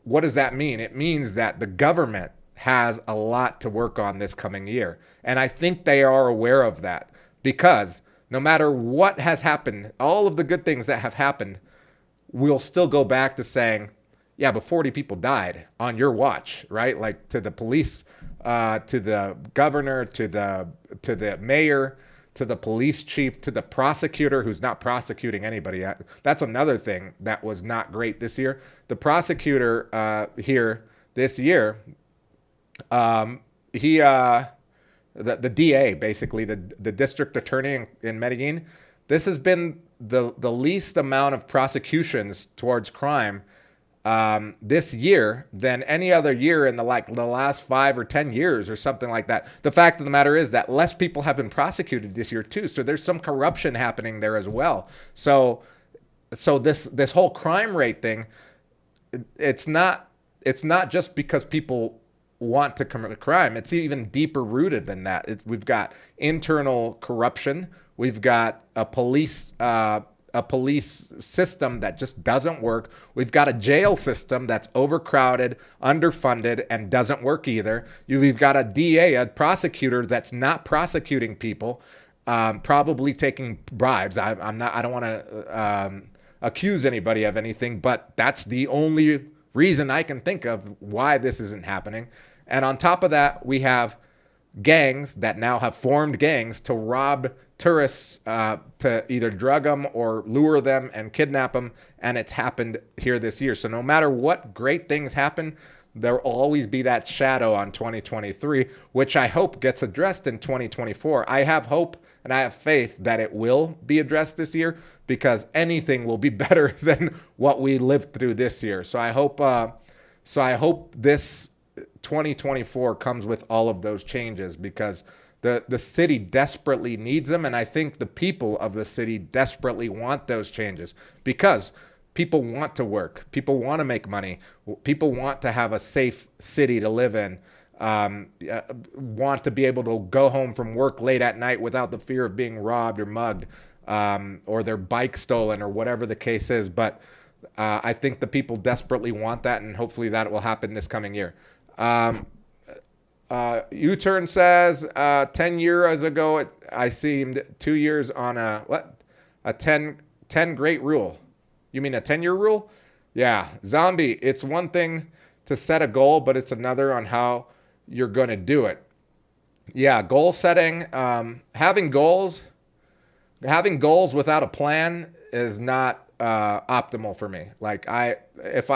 what does that mean? It means that the government has a lot to work on this coming year. And I think they are aware of that because no matter what has happened, all of the good things that have happened, we'll still go back to saying, yeah, but 40 people died on your watch, right? Like to the police, to the governor, to the mayor, to the police chief, to the prosecutor who's not prosecuting anybody. That's another thing that was not great this year. The prosecutor here this year, the DA, basically, the district attorney in Medellin, this has been the least amount of prosecutions towards crime this year than any other year in the last 5 or 10 years or something like that. The fact of the matter is that less people have been prosecuted this year too. So there's some corruption happening there as well. So this whole crime rate thing, it's not just because people want to commit a crime. It's even deeper rooted than that. We've got internal corruption. We've got a police system that just doesn't work. We've got a jail system that's overcrowded, underfunded, and doesn't work either. We've got a DA, a prosecutor that's not prosecuting people, probably taking bribes. I don't want to accuse anybody of anything, but that's the only reason I can think of why this isn't happening. And on top of that, we have gangs that now have formed gangs to rob tourists, to either drug them or lure them and kidnap them. And it's happened here this year. So no matter what great things happen, there'll always be that shadow on 2023, which I hope gets addressed in 2024. I have hope and I have faith that it will be addressed this year, because anything will be better than what we lived through this year. So I hope this 2024 comes with all of those changes, because the city desperately needs them. And I think the people of the city desperately want those changes, because people want to work. People want to make money. People want to have a safe city to live in. Want to be able to go home from work late at night without the fear of being robbed or mugged, or their bike stolen, or whatever the case is. But I think the people desperately want that, and hopefully that will happen this coming year. U-Turn says, 10 years ago, I seemed 2 years on a 10 great rule. You mean a 10-year rule? Yeah. Zombie, it's one thing to set a goal, but it's another on how you're going to do it. Yeah, goal setting, having goals without a plan is not optimal for me. Like if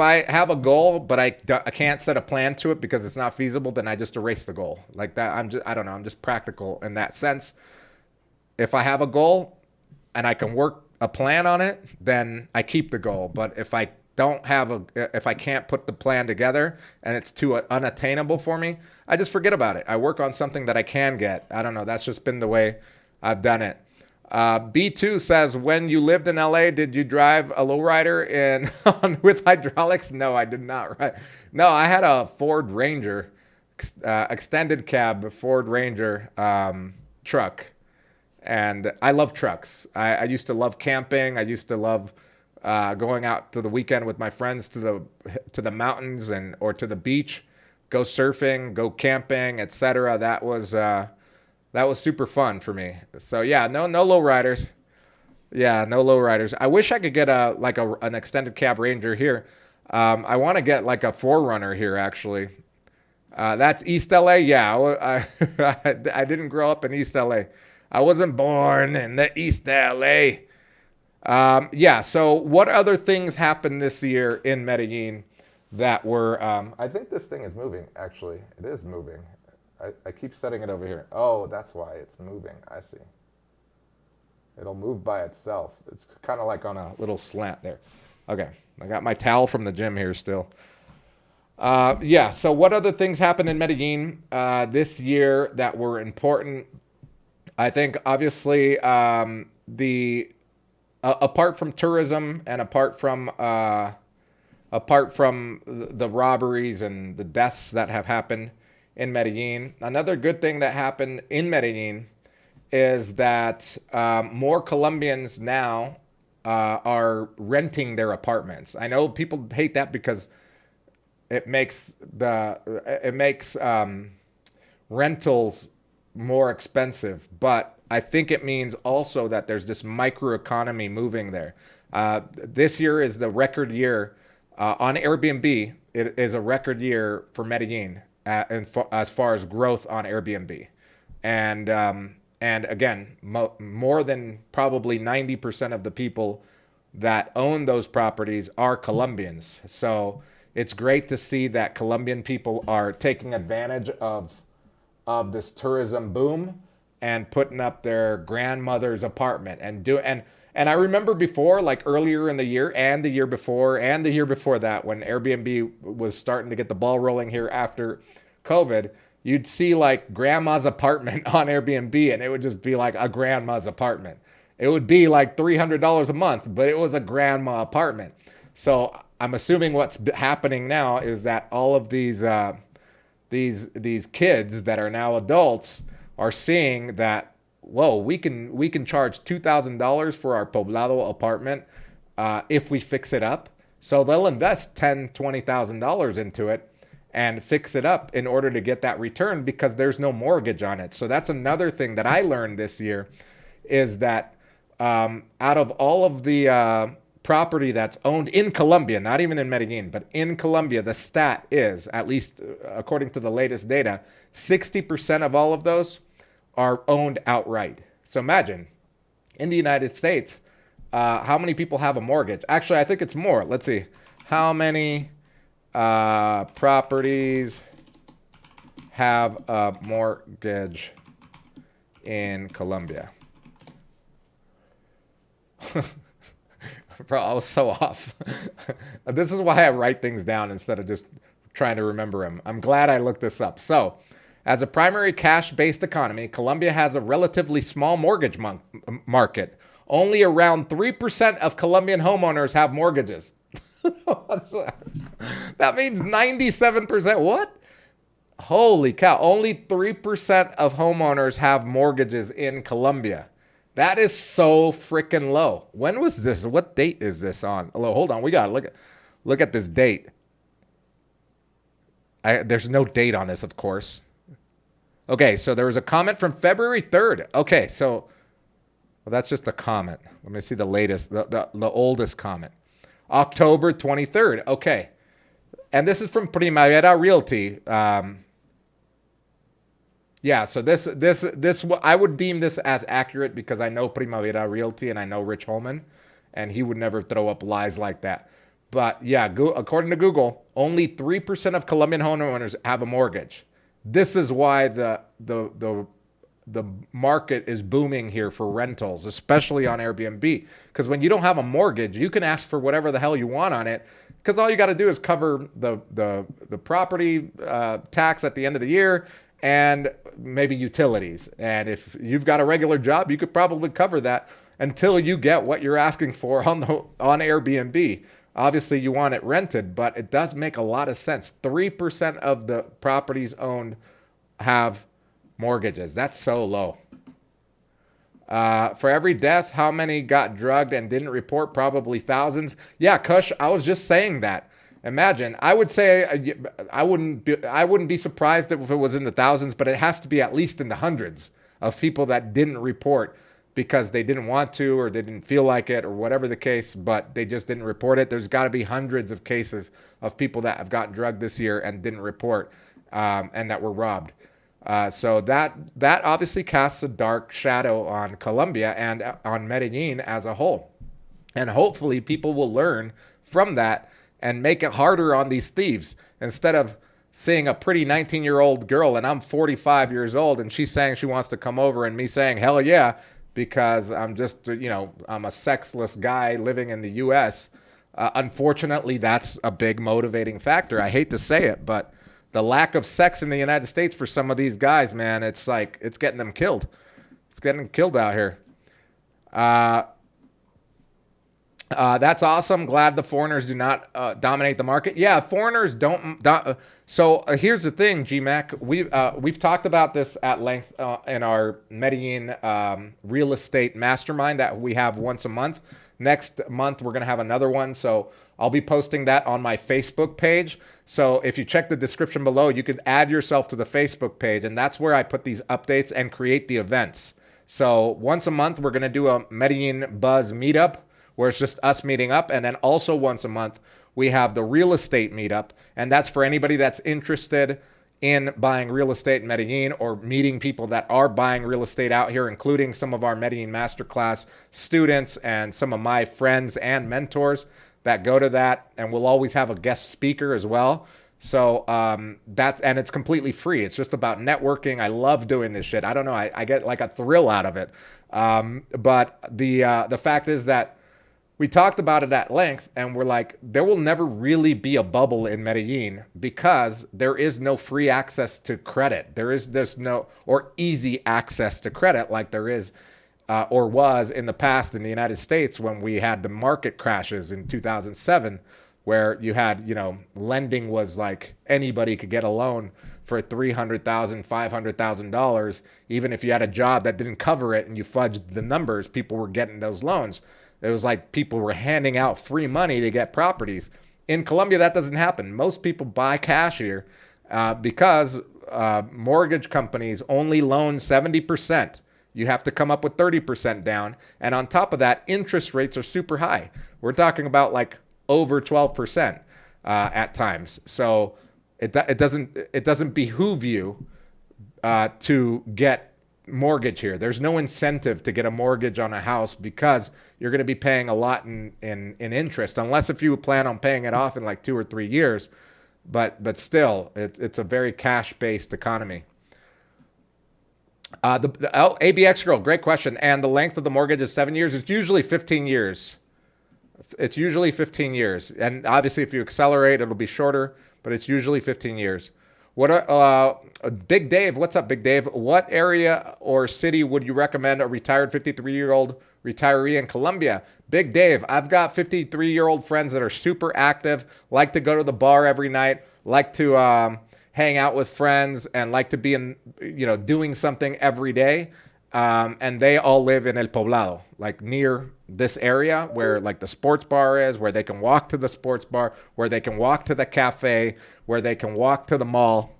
I have a goal, but I can't set a plan to it because it's not feasible, then I just erase the goal. Like that, I don't know, I'm just practical in that sense. If I have a goal and I can work a plan on it, then I keep the goal. But if I can't put the plan together and it's too unattainable for me, I just forget about it. I work on something that I can get. I don't know. That's just been the way I've done it. B2 says, when you lived in LA, did you drive a lowrider with hydraulics? No, I did not. Right? No, I had a Ford Ranger, extended cab Ford Ranger truck. And I love trucks. I used to love camping. I used to love going out to the weekend with my friends to the mountains or to the beach, go surfing, go camping, etc. That was super fun for me. So yeah, no lowriders. Yeah, no lowriders. I wish I could get an extended cab Ranger here. I want to get like a 4Runner here actually. That's East LA. Yeah, I didn't grow up in East LA. I wasn't born in the East LA. Yeah, so what other things happened this year in Medellin that were, I think this thing is moving, actually. It is moving. I keep setting it over here. Oh, that's why it's moving. I see. It'll move by itself. It's kind of like on a little slant there. Okay, I got my towel from the gym here still. Yeah, so what other things happened in Medellin this year that were important? I think obviously apart from tourism and apart from the robberies and the deaths that have happened in Medellin, another good thing that happened in Medellin is that more Colombians now are renting their apartments. I know people hate that because it makes rentals more expensive, but I think it means also that there's this microeconomy moving there. This year is the record year on Airbnb. It is a record year for Medellin as far as growth on Airbnb, and again, more than probably 90% of the people that own those properties are Colombians. So it's great to see that Colombian people are taking advantage of this tourism boom and putting up their grandmother's apartment and I remember before, like earlier in the year and the year before and the year before that, when Airbnb was starting to get the ball rolling here after COVID, you'd see like grandma's apartment on Airbnb and it would just be like a grandma's apartment. It would be like $300 a month, but it was a grandma apartment. So I'm assuming what's happening now is that all of these kids that are now adults are seeing that, whoa, we can charge $2,000 for our poblado apartment if we fix it up. So they'll invest $10,000, $20,000 into it and fix it up in order to get that return because there's no mortgage on it. So that's another thing that I learned this year is that out of all of the property that's owned in Colombia, not even in Medellin, but in Colombia, the stat is, at least according to the latest data, 60% of all of those are owned outright. So imagine, in the United States, how many people have a mortgage? Actually, I think it's more. Let's see. How many properties have a mortgage in Colombia? Bro, I was so off. This is why I write things down instead of just trying to remember them. I'm glad I looked this up. So, as a primary cash-based economy, Colombia has a relatively small mortgage market. Only around 3% of Colombian homeowners have mortgages. That means 97%. What? Holy cow. Only 3% of homeowners have mortgages in Colombia. That is so freaking low. When was this? What date is this on? Oh, hold on. We got to look at this date. There's no date on this, of course. Okay, so there was a comment from February 3rd. Okay, so well, that's just a comment. Let me see the latest, the oldest comment. October 23rd. Okay. And this is from Primavera Realty. Yeah, so this I would deem this as accurate because I know Primavera Realty and I know Rich Holman, and he would never throw up lies like that. But yeah, according to Google, only 3% of Colombian homeowners have a mortgage. This is why the market is booming here for rentals, especially on Airbnb. Because when you don't have a mortgage, you can ask for whatever the hell you want on it. Because all you got to do is cover the property tax at the end of the year and maybe utilities. And if you've got a regular job, you could probably cover that until you get what you're asking for on Airbnb. Obviously, you want it rented, but it does make a lot of sense. 3% of the properties owned have mortgages. That's so low. For every death, how many got drugged and didn't report? Probably thousands. Yeah, Kush, I was just saying that. Imagine, I would say I wouldn't be surprised if it was in the thousands, but it has to be at least in the hundreds of people that didn't report because they didn't want to or they didn't feel like it or whatever the case, but they just didn't report it. There's got to be hundreds of cases of people that have gotten drugged this year and didn't report and that were robbed. So that obviously casts a dark shadow on Colombia and on Medellin as a whole. And hopefully people will learn from that and make it harder on these thieves. Instead of seeing a pretty 19-year-old girl and I'm 45 years old and she's saying she wants to come over and me saying, hell yeah, because I'm just, I'm a sexless guy living in the U.S. Unfortunately, that's a big motivating factor. I hate to say it, but the lack of sex in the United States for some of these guys, man, it's like, it's getting them killed. It's getting them killed out here. That's awesome. Glad the foreigners do not dominate the market. Yeah, foreigners don't. So here's the thing, GMAC. We've talked about this at length in our Medellin real estate mastermind that we have once a month. Next month, we're going to have another one. So I'll be posting that on my Facebook page. So if you check the description below, you can add yourself to the Facebook page. And that's where I put these updates and create the events. So once a month, we're going to do a Medellin Buzz meetup where it's just us meeting up. And then also once a month, we have the real estate meetup. And that's for anybody that's interested in buying real estate in Medellin or meeting people that are buying real estate out here, including some of our Medellin Masterclass students and some of my friends and mentors that go to that. And we'll always have a guest speaker as well. So and it's completely free. It's just about networking. I love doing this shit. I don't know. I get like a thrill out of it. But the fact is that we talked about it at length and we're like, there will never really be a bubble in Medellin because there is no free access to credit. There's no, or easy access to credit like there is or was in the past in the United States when we had the market crashes in 2007, where you had, lending was like anybody could get a loan for $300,000, $500,000. Even if you had a job that didn't cover it and you fudged the numbers, people were getting those loans. It was like people were handing out free money to get properties. In Colombia, that doesn't happen. Most people buy cash here because mortgage companies only loan 70%. you have to come up with 30% down. And on top of that, interest rates are super high. We're talking about like over 12% at times. So it doesn't behoove you to get mortgage here. There's no incentive to get a mortgage on a house because you're going to be paying a lot in interest, unless if you plan on paying it off in like 2 or 3 years. But still, it's a very cash-based economy. ABX girl, great question. And the length of the mortgage is 7 years. It's usually 15 years. It's usually 15 years. And obviously, if you accelerate, it'll be shorter, but it's usually 15 years. Big Dave, what's up, Big Dave? What area or city would you recommend a retired 53-year-old retiree in Colombia? Big Dave, I've got 53-year-old friends that are super active, like to go to the bar every night, like to hang out with friends, and like to be doing something every day. And they all live in El Poblado, like near this area where like the sports bar is, where they can walk to the sports bar, where they can walk to the cafe, where they can walk to the mall,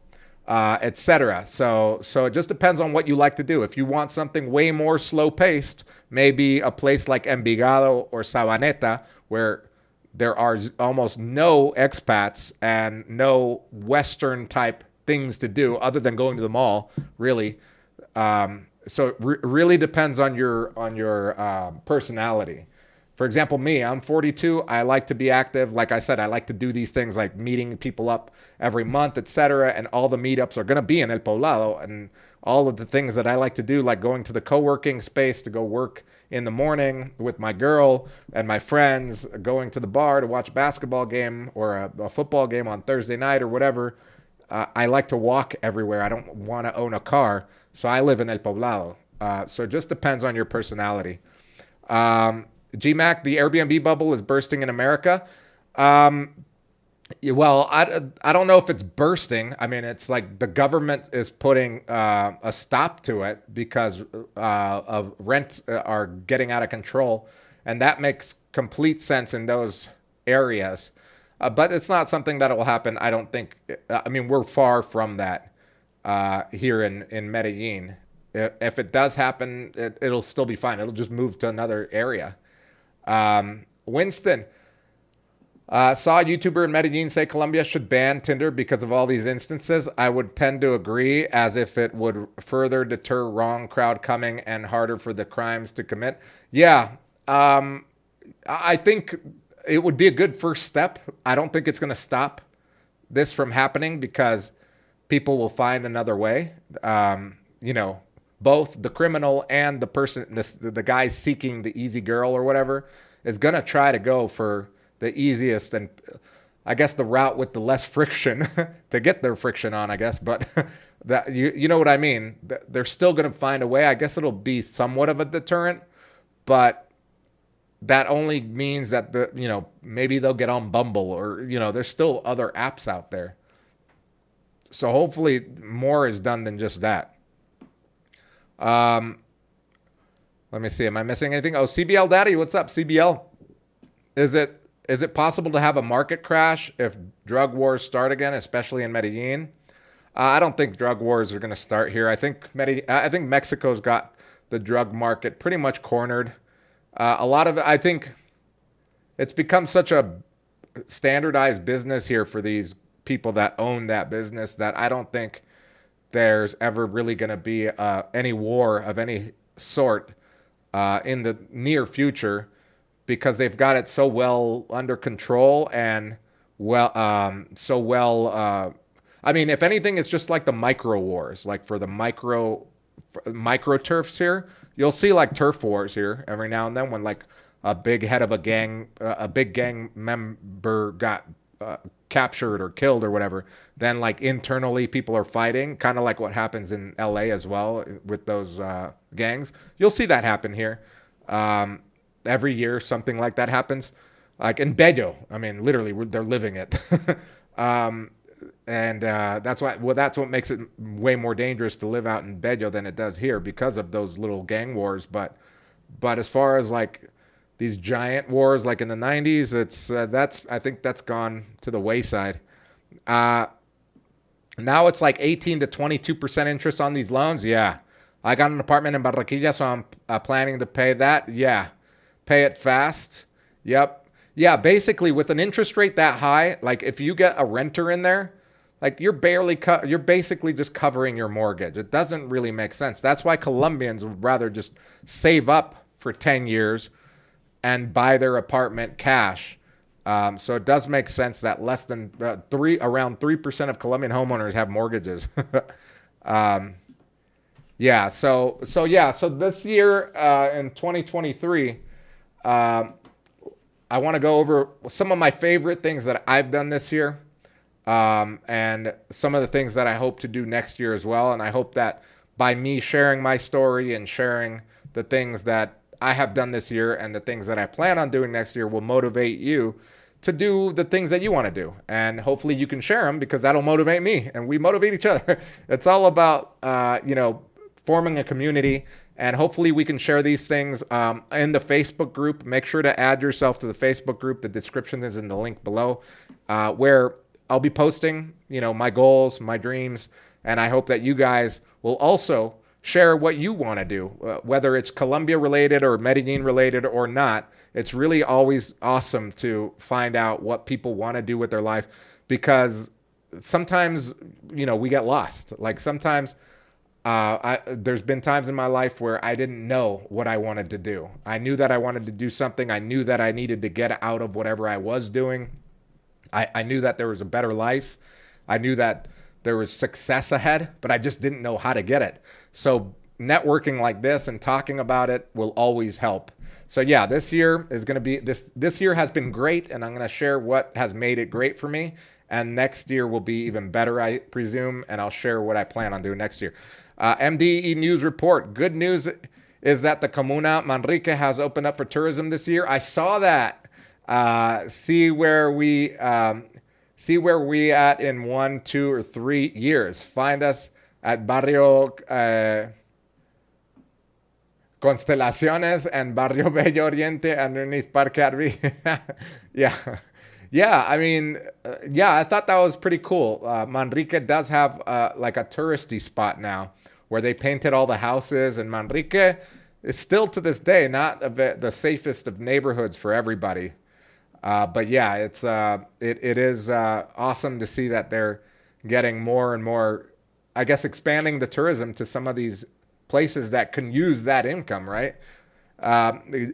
etc. So it just depends on what you like to do. If you want something way more slow paced, maybe a place like Envigado or Sabaneta, where there are almost no expats and no Western type things to do other than going to the mall, really. So it really depends on your personality. For example, me, I'm 42. I like to be active. Like I said, I like to do these things like meeting people up every month, etc. And all the meetups are going to be in El Poblado. And all of the things that I like to do, like going to the co-working space to go work in the morning with my girl and my friends, going to the bar to watch a basketball game or a football game on Thursday night or whatever. I like to walk everywhere. I don't want to own a car. So I live in El Poblado. So it just depends on your personality. GMAC, the Airbnb bubble is bursting in America. Well, I don't know if it's bursting. I mean, it's like the government is putting a stop to it because of rents are getting out of control. And that makes complete sense in those areas. But it's not something that will happen, I don't think. I mean, we're far from that here in Medellin. If it does happen, it'll still be fine. It'll just move to another area. Winston, saw a YouTuber in Medellin say Colombia should ban Tinder because of all these instances. I would tend to agree, as if it would further deter wrong crowd coming and harder for the crimes to commit. Yeah, I think it would be a good first step. I don't think it's going to stop this from happening because people will find another way. Both the criminal and the person, the guy seeking the easy girl or whatever, is going to try to go for the easiest and I guess the route with the less friction to get their friction on, I guess. But that you know what I mean? They're still going to find a way. I guess it'll be somewhat of a deterrent, but that only means that maybe they'll get on Bumble or, there's still other apps out there. So hopefully more is done than just that. Let me see. Am I missing anything? Oh, CBL Daddy, what's up, CBL? Is it possible to have a market crash if drug wars start again, especially in Medellin? I don't think drug wars are going to start here. I think Mexico's got the drug market pretty much cornered. A lot of it, I think it's become such a standardized business here for these people that own that business that I don't think there's ever really going to be any war of any sort in the near future because they've got it so well under control and I mean, if anything, it's just like the micro wars, like for the micro turfs here. You'll see like turf wars here every now and then when like a big head of a big gang member got captured or killed or whatever. Then like internally people are fighting, kind of like what happens in LA as well with those gangs. You'll see that happen here. Every year something like that happens. Like in Bello, I mean, literally they're living it. That's what makes it way more dangerous to live out in Bello than it does here because of those little gang wars. But as far as like these giant wars like in the 90s, I think that's gone to the wayside. Now it's like 18 to 22% interest on these loans. Yeah, I got an apartment in Barranquilla, so I'm planning to pay that. Yeah, pay it fast. Yep. Yeah, basically with an interest rate that high, like if you get a renter in there, like you're basically just covering your mortgage. It doesn't really make sense. That's why Colombians would rather just save up for 10 years and buy their apartment cash. So it does make sense that less than around 3% of Colombian homeowners have mortgages. Yeah. So this year in 2023, I want to go over some of my favorite things that I've done this year, and some of the things that I hope to do next year as well. And I hope that by me sharing my story and sharing the things that I have done this year and the things that I plan on doing next year will motivate you to do the things that you want to do. And hopefully you can share them, because that'll motivate me and we motivate each other. It's all about, forming a community. And hopefully we can share these things in the Facebook group. Make sure to add yourself to the Facebook group. The description is in the link below, where I'll be posting, my goals, my dreams. And I hope that you guys will also share what you want to do, whether it's Colombia related or Medellin related or not. It's really always awesome to find out what people want to do with their life, because sometimes, we get lost. Like sometimes there's been times in my life where I didn't know what I wanted to do. I knew that I wanted to do something. I knew that I needed to get out of whatever I was doing. I knew that there was a better life. I knew that there was success ahead, but I just didn't know how to get it. So networking like this and talking about it will always help. So yeah, this year is going to be, this year has been great, and I'm going to share what has made it great for me. And next year will be even better, I presume, and I'll share what I plan on doing next year. MDE News Report. Good news is that the Comuna Manrique has opened up for tourism this year. I saw that. See where we at in 1, 2, or 3 years. Find us at Barrio Constelaciones and Barrio Bello Oriente underneath Parque Arví. Yeah. Yeah, I mean, I thought that was pretty cool. Manrique does have like a touristy spot now where they painted all the houses, and Manrique is still to this day not the safest of neighborhoods for everybody. But yeah, it is awesome to see that they're getting more and more, I guess, expanding the tourism to some of these places that can use that income, right?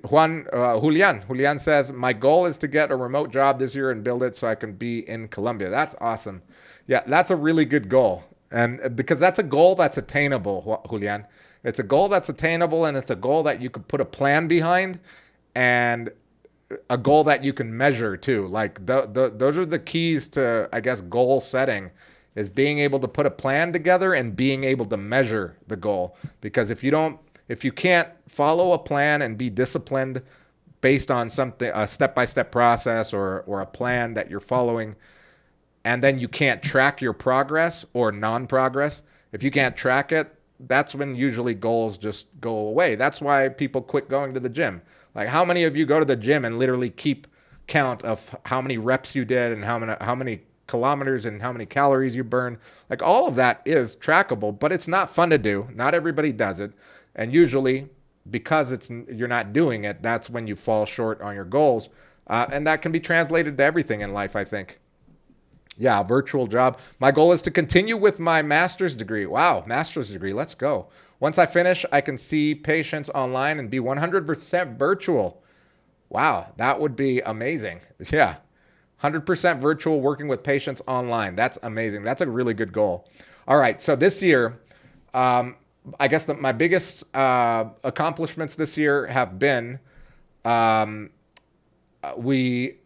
Julian says, my goal is to get a remote job this year and build it so I can be in Colombia. That's awesome. Yeah, that's a really good goal. And because that's a goal that's attainable, Julian. It's a goal that's attainable, and it's a goal that you could put a plan behind, and a goal that you can measure too. Like those are the keys to, I guess, goal setting, is being able to put a plan together and being able to measure the goal. Because if you can't follow a plan and be disciplined based on something, a step-by-step process or a plan that you're following, and then you can't track your progress or non-progress, if you can't track it, that's when usually goals just go away. That's why people quit going to the gym. Like, how many of you go to the gym and literally keep count of how many reps you did and how many kilometers and how many calories you burn? Like, all of that is trackable, but it's not fun to do. Not everybody does it. And usually, because you're not doing it, that's when you fall short on your goals. And that can be translated to everything in life, I think. Yeah, virtual job. My goal is to continue with my master's degree. Wow, master's degree. Let's go. Once I finish, I can see patients online and be 100% virtual. Wow, that would be amazing. Yeah, 100% virtual, working with patients online. That's amazing. That's a really good goal. All right, so this year, I guess my biggest accomplishments this year have been we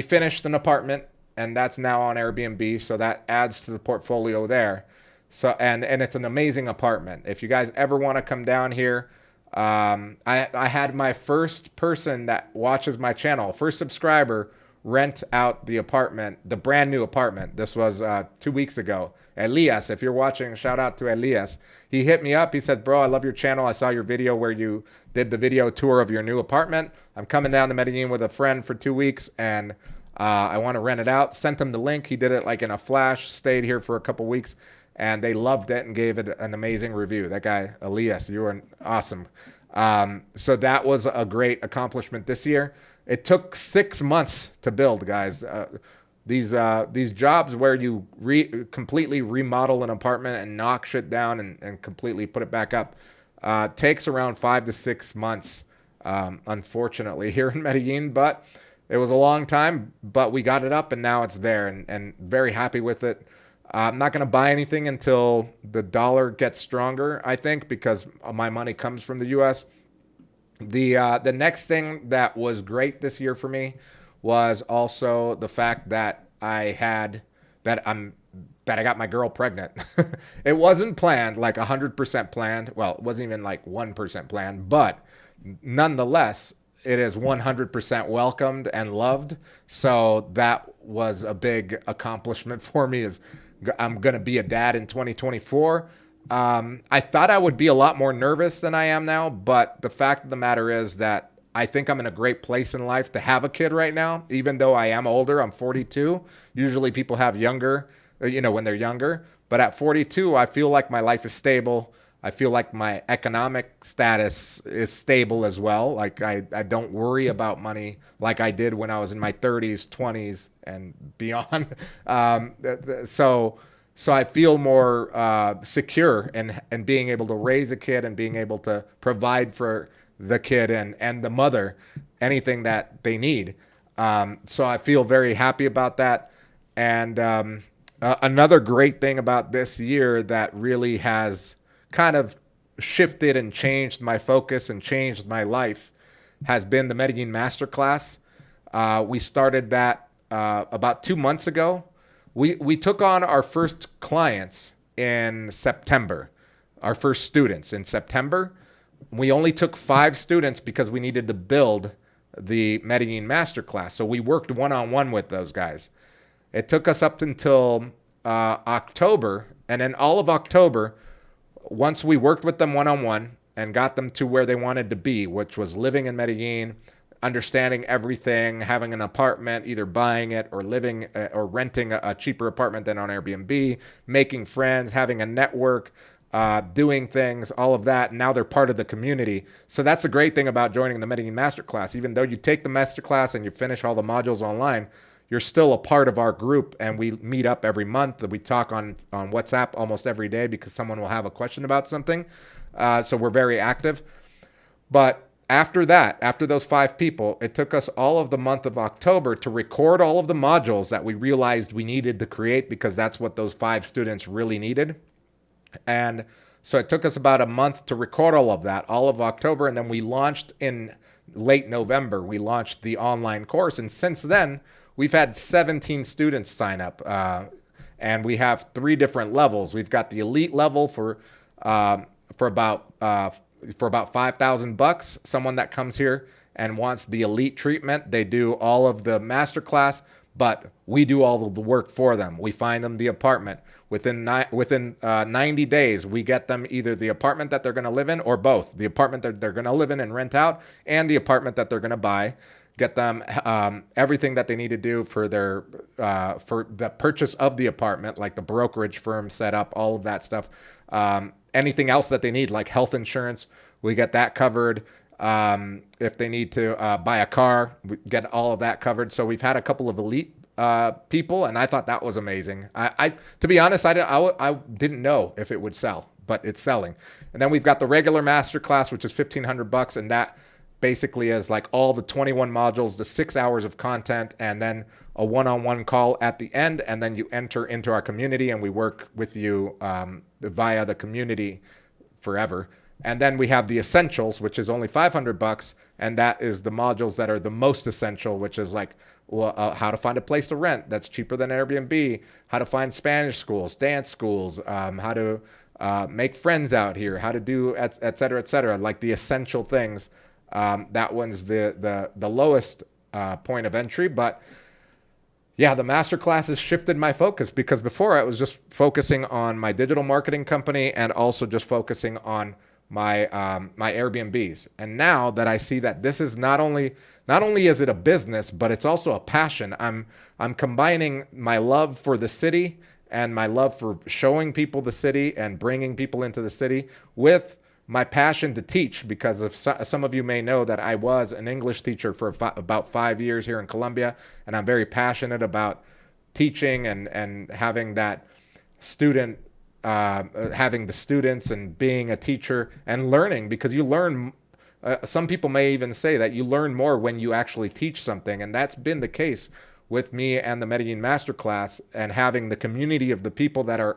finished an apartment, and that's now on Airbnb, so that adds to the portfolio there. So and it's an amazing apartment. If you guys ever want to come down here, I had my first person that watches my channel, first subscriber, rent out the apartment, the brand new apartment. This was 2 weeks ago. Elias, if you're watching, shout out to Elias. He hit me up. He said, bro, I love your channel. I saw your video where you did the video tour of your new apartment. I'm coming down to Medellin with a friend for 2 weeks, and I want to rent it out. Sent him the link. He did it like in a flash, stayed here for a couple weeks. and they loved it and gave it an amazing review. That guy, Elias, you were awesome. So that was a great accomplishment this year. It took 6 months to build, guys. These jobs where you completely remodel an apartment and knock shit down and completely put it back up takes around 5 to 6 months, unfortunately, here in Medellin. But it was a long time, but we got it up and now it's there, and very happy with it. I'm not going to buy anything until the dollar gets stronger, I think, because my money comes from the U.S. The next thing that was great this year for me was also the fact that I got my girl pregnant. It wasn't planned, like 100% planned. Well, it wasn't even like 1% planned, but nonetheless, it is 100% welcomed and loved. So that was a big accomplishment for me. Is I'm going to be a dad in 2024. I thought I would be a lot more nervous than I am now, but the fact of the matter is that I think I'm in a great place in life to have a kid right now, even though I am older. I'm 42. Usually people have younger, when they're younger. But at 42, I feel like my life is stable. I feel like my economic status is stable as well. Like I don't worry about money like I did when I was in my 30s, 20s, and beyond. So I feel more secure in being able to raise a kid and being able to provide for the kid and the mother anything that they need. So I feel very happy about that. And another great thing about this year that really has kind of shifted and changed my focus and changed my life has been the Medellin Masterclass. We started that about 2 months ago. We took on our first clients in September, our first students in September. We only took 5 students because we needed to build the Medellin Masterclass. So we worked one-on-one with those guys. It took us up until October, and then all of October, once we worked with them one-on-one and got them to where they wanted to be, which was living in Medellin, understanding everything, having an apartment, either buying it or living or renting a cheaper apartment than on Airbnb, making friends, having a network, doing things, all of that. Now they're part of the community. So that's the great thing about joining the Medellin Masterclass. Even though you take the Masterclass and you finish all the modules online, you're still a part of our group, and we meet up every month. We talk on WhatsApp almost every day because someone will have a question about something. So we're very active. But after that, after those 5 people, it took us all of the month of October to record all of the modules that we realized we needed to create, because that's what those 5 students really needed. And so it took us about a month to record all of that, all of October. And then we launched in late November. We launched the online course. And since then, we've had 17 students sign up. And we have 3 different levels. We've got the elite level for about $5,000. Someone that comes here and wants the elite treatment, they do all of the masterclass, but we do all of the work for them. We find them the apartment. Within 90 days, we get them either the apartment that they're going to live in, or both. The apartment that they're going to live in and rent out, and the apartment that they're going to buy. Get them everything that they need to do for for the purchase of the apartment, like the brokerage firm set up, all of that stuff. Anything else that they need, like health insurance, we get that covered. If they need to buy a car, we get all of that covered. So we've had a couple of elite people, and I thought that was amazing. To be honest, I didn't know if it would sell, but it's selling. And then we've got the regular masterclass, which is $1,500, and that basically is like all the 21 modules, the 6 hours of content, and then a one-on-one call at the end, and then you enter into our community, and we work with you via the community forever. And then we have the essentials, which is only $500, and that is the modules that are the most essential, which is like how to find a place to rent that's cheaper than Airbnb, how to find Spanish schools, dance schools, how to make friends out here, how to do et cetera, like the essential things. That one's the lowest point of entry, but yeah, the masterclass has shifted my focus, because before I was just focusing on my digital marketing company and also just focusing on my my Airbnbs. And now that I see that this is not only is it a business, but it's also a passion. I'm combining my love for the city and my love for showing people the city and bringing people into the city with my passion to teach, because of some of you may know that I was an English teacher for about 5 years here in Colombia, and I'm very passionate about teaching and having that student, having the students and being a teacher and learning, because you learn. Some people may even say that you learn more when you actually teach something, and that's been the case with me and the Medellin Masterclass, and having the community of the people that are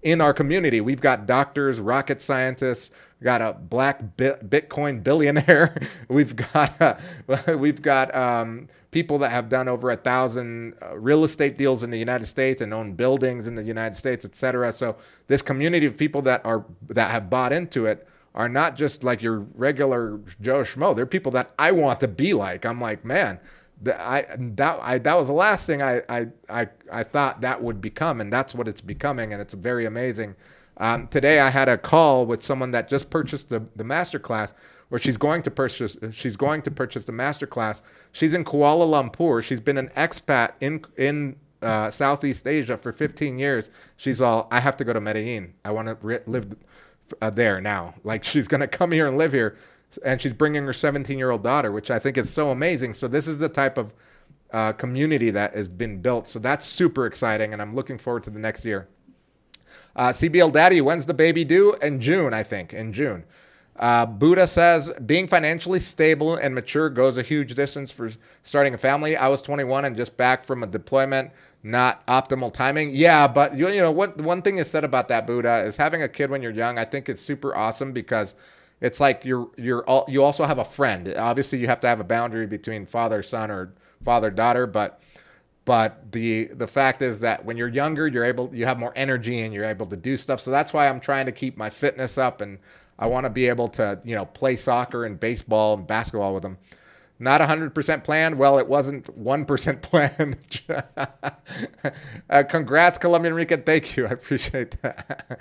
in our community. We've got doctors, rocket scientists, we got a black Bitcoin billionaire. we've got people that have done over 1,000 real estate deals in the United States and own buildings in the United States, etc. So this community of people that have bought into it are not just like your regular Joe Schmo. They're people that I want to be like. I'm like, man, that was the last thing I thought that would become, and that's what it's becoming, and it's very amazing. Today I had a call with someone that just purchased the masterclass, where she's going to purchase the masterclass. She's in Kuala Lumpur. She's been an expat in Southeast Asia for 15 years. She's all, I have to go to Medellin. I want to live there now. Like, she's going to come here and live here. And she's bringing her 17-year-old daughter, which I think is so amazing. So this is the type of community that has been built. So that's super exciting, and I'm looking forward to the next year. CBL Daddy, when's the baby due? In June, I think. In June. Buddha says, being financially stable and mature goes a huge distance for starting a family. I was 21 and just back from a deployment. Not optimal timing. Yeah, but you know what? One thing is said about that, Buddha, is having a kid when you're young. I think it's super awesome, because it's like you also have a friend. Obviously, you have to have a boundary between father son or father daughter, but the fact is that when you're younger, you have more energy and you're able to do stuff. So that's why I'm trying to keep my fitness up, and I want to be able to, play soccer and baseball and basketball with them. Not 100% planned. Well, it wasn't 1% planned. Congrats, Colombian Rican. Thank you. I appreciate that.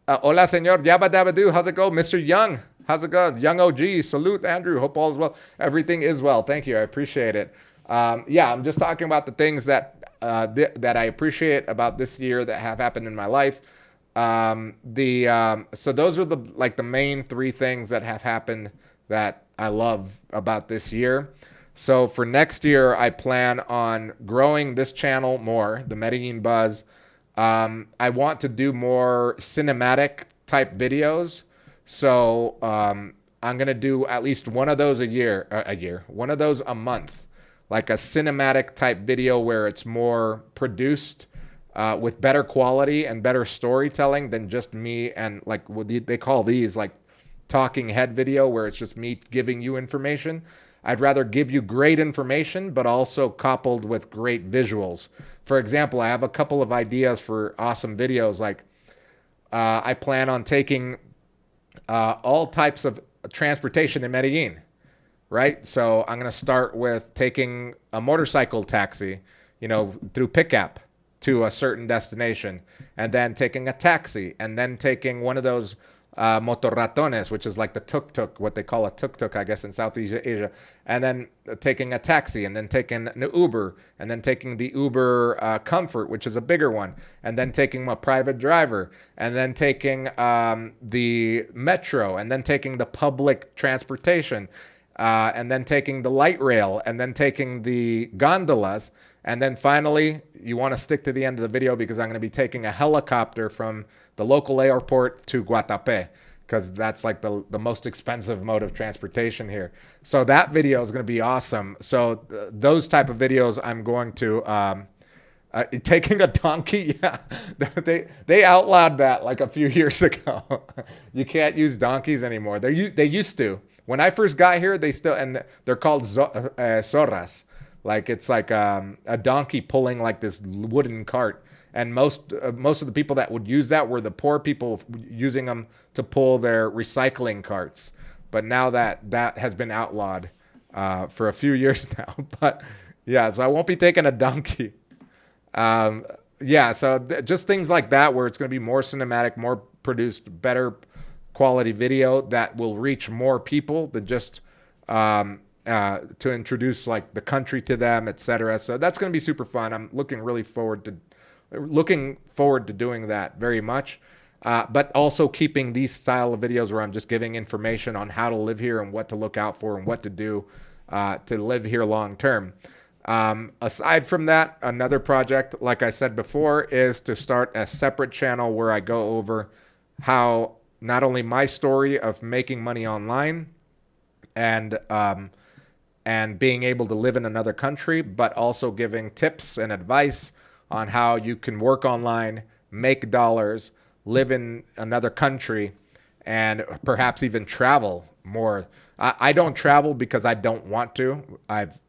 Hola, senor. Yabba dabba doo. How's it go? Mr. Young. How's it go? Young OG. Salute, Andrew. Hope all is well. Everything is well. Thank you. I appreciate it. Yeah, I'm just talking about the things that that I appreciate about this year that have happened in my life. So those are the main three things that have happened that I love about this year. So for next year, I plan on growing this channel more, the Medellin Buzz. I want to do more cinematic type videos. So I'm going to do at least one of those one of those a month, like a cinematic type video where it's more produced, with better quality and better storytelling than just me and like what they call these like talking head video, where it's just me giving you information. I'd rather give you great information, but also coupled with great visuals. For example, I have a couple of ideas for awesome videos. Like I plan on taking all types of transportation in Medellin, right? So I'm going to start with taking a motorcycle taxi, through pickup to a certain destination, and then taking a taxi, and then taking one of those motorratones, which is like the tuk-tuk, what they call a tuk-tuk, I guess, in Southeast Asia, and then taking a taxi, and then taking an Uber, and then taking the Uber Comfort, which is a bigger one, and then taking a private driver, and then taking the metro, and then taking the public transportation, and then taking the light rail, and then taking the gondolas. And then finally, you want to stick to the end of the video, because I'm going to be taking a helicopter from the local airport to Guatapé, because that's like the most expensive mode of transportation here. So that video is going to be awesome. So those type of videos I'm going to, taking a donkey. Yeah, they outlawed that like a few years ago. You can't use donkeys anymore. They used to. When I first got here, they're called zorras. Like it's like a donkey pulling like this wooden cart. And most of the people that would use that were the poor people using them to pull their recycling carts. But now that has been outlawed for a few years now. But yeah, so I won't be taking a donkey. Just things like that, where it's going to be more cinematic, more produced, better quality video that will reach more people than just to introduce like the country to them, etc. So that's going to be super fun. I'm looking forward to doing that very much. But also keeping these style of videos where I'm just giving information on how to live here and what to look out for and what to do to live here long term. Aside from that, another project, like I said before, is to start a separate channel where I go over how not only my story of making money online and being able to live in another country, but also giving tips and advice on how you can work online, make dollars, live in another country, and perhaps even travel more. I don't travel because I don't want to. I've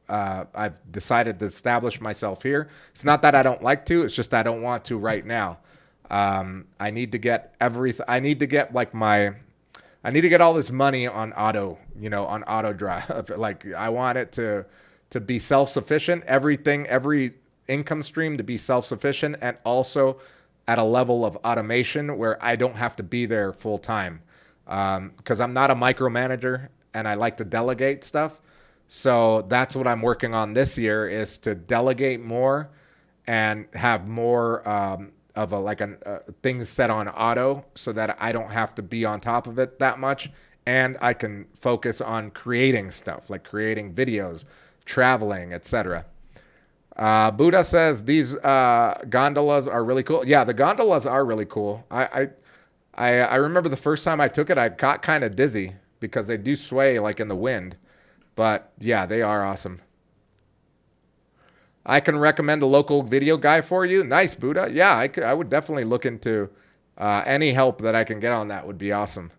decided to establish myself here. It's not that I don't like to. It's just I don't want to right now. I need to get everything. I need to get all this money on auto drive. Like I want it to be self-sufficient. Every income stream to be self-sufficient, and also at a level of automation where I don't have to be there full time. Because I'm not a micromanager and I like to delegate stuff. So that's what I'm working on this year, is to delegate more and have more things set on auto so that I don't have to be on top of it that much. And I can focus on creating stuff, like creating videos, traveling, etc. Buddha says these gondolas are really cool. Yeah, the gondolas are really cool. I remember the first time I took it, I got kind of dizzy because they do sway like in the wind. But yeah, they are awesome. I can recommend a local video guy for you. Nice, Buddha. Yeah, I would definitely look into any help that I can get on that would be awesome.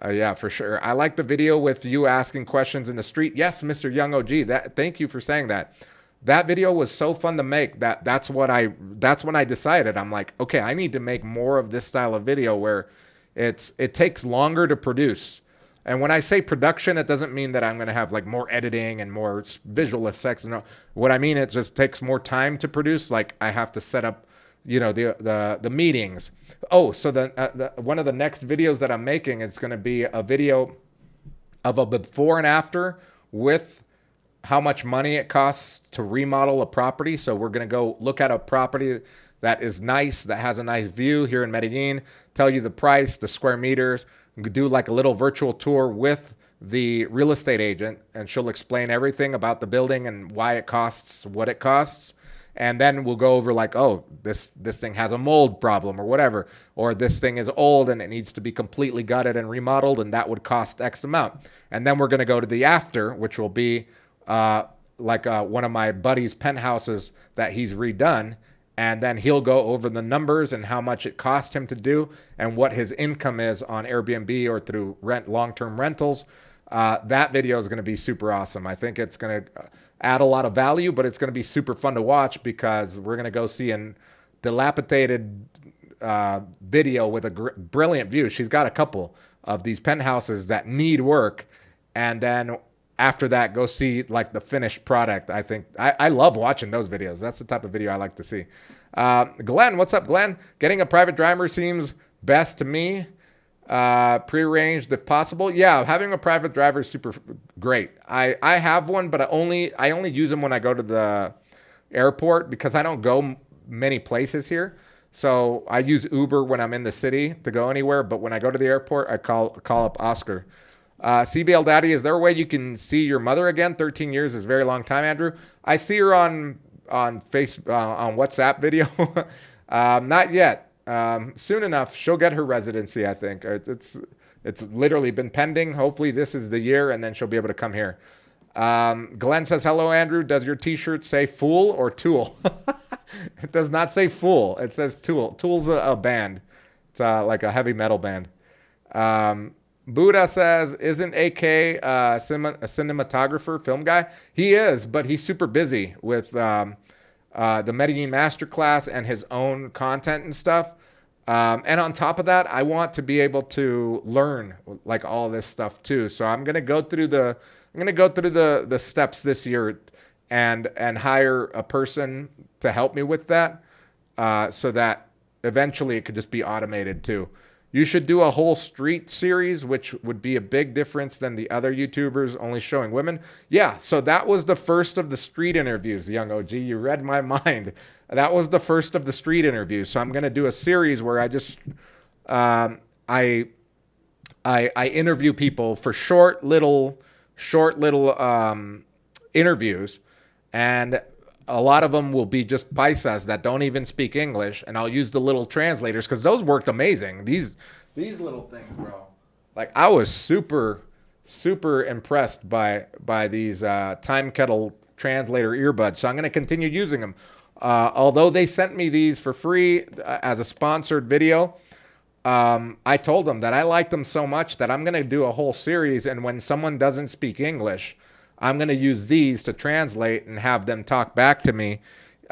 Yeah, for sure. I like the video with you asking questions in the street. Yes, Mr. Young OG. Thank you for saying that. That video was so fun to make that's when I decided, I'm like, okay, I need to make more of this style of video where it takes longer to produce. And when I say production, it doesn't mean that I'm going to have like more editing and more visual effects. No, what I mean, it just takes more time to produce. Like I have to set up, the meetings. Oh, so one of the next videos that I'm making is going to be a video of a before and after with how much money it costs to remodel a property. So we're going to go look at a property that is nice, that has a nice view here in Medellin, tell you the price, the square meters, do like a little virtual tour with the real estate agent, and she'll explain everything about the building and why it costs what it costs. And then we'll go over like, oh, this thing has a mold problem or whatever, or this thing is old and it needs to be completely gutted and remodeled, and that would cost X amount. And then we're going to go to the after, which will be one of my buddy's penthouses that he's redone. And then he'll go over the numbers and how much it cost him to do and what his income is on Airbnb or through long-term rentals. That video is going to be super awesome. I think it's going to add a lot of value, but it's going to be super fun to watch because we're going to go see a dilapidated video with a brilliant view. She's got a couple of these penthouses that need work. And then after that, go see like the finished product. I think I love watching those videos. That's the type of video I like to see. Glenn, what's up, Glenn? Getting a private driver seems best to me. Prearranged if possible. Yeah, having a private driver is super great. I have one, but I only use them when I go to the airport because I don't go many places here. So I use Uber when I'm in the city to go anywhere. But when I go to the airport, I call up Oscar. CBL Daddy, is there a way you can see your mother again? 13 years is a very long time, Andrew. I see her on Facebook, on WhatsApp video. Not yet. Soon enough, she'll get her residency, I think. It's literally been pending. Hopefully this is the year, and then she'll be able to come here. Glenn says, hello, Andrew. Does your t-shirt say Fool or Tool? It does not say Fool. It says Tool. Tool's a band. It's like a heavy metal band. Buddha says, isn't AK a cinematographer, film guy? He is, but he's super busy with the Medellin Masterclass and his own content and stuff. And on top of that, I want to be able to learn like all this stuff too. So I'm gonna go through the steps this year and hire a person to help me with that, so that eventually it could just be automated too. You should do a whole street series, which would be a big difference than the other YouTubers only showing women. Yeah, so that was the first of the street interviews, young OG. You read my mind. That was the first of the street interviews. So I'm going to do a series where I just I interview people for short little interviews, and a lot of them will be just paisas that don't even speak English, and I'll use the little translators because those worked amazing. These little things, bro. Like, I was super impressed by these Time Kettle translator earbuds. So I'm going to continue using them. Although they sent me these for free as a sponsored video, I told them that I liked them so much that I'm going to do a whole series, and when someone doesn't speak English, I'm going to use these to translate and have them talk back to me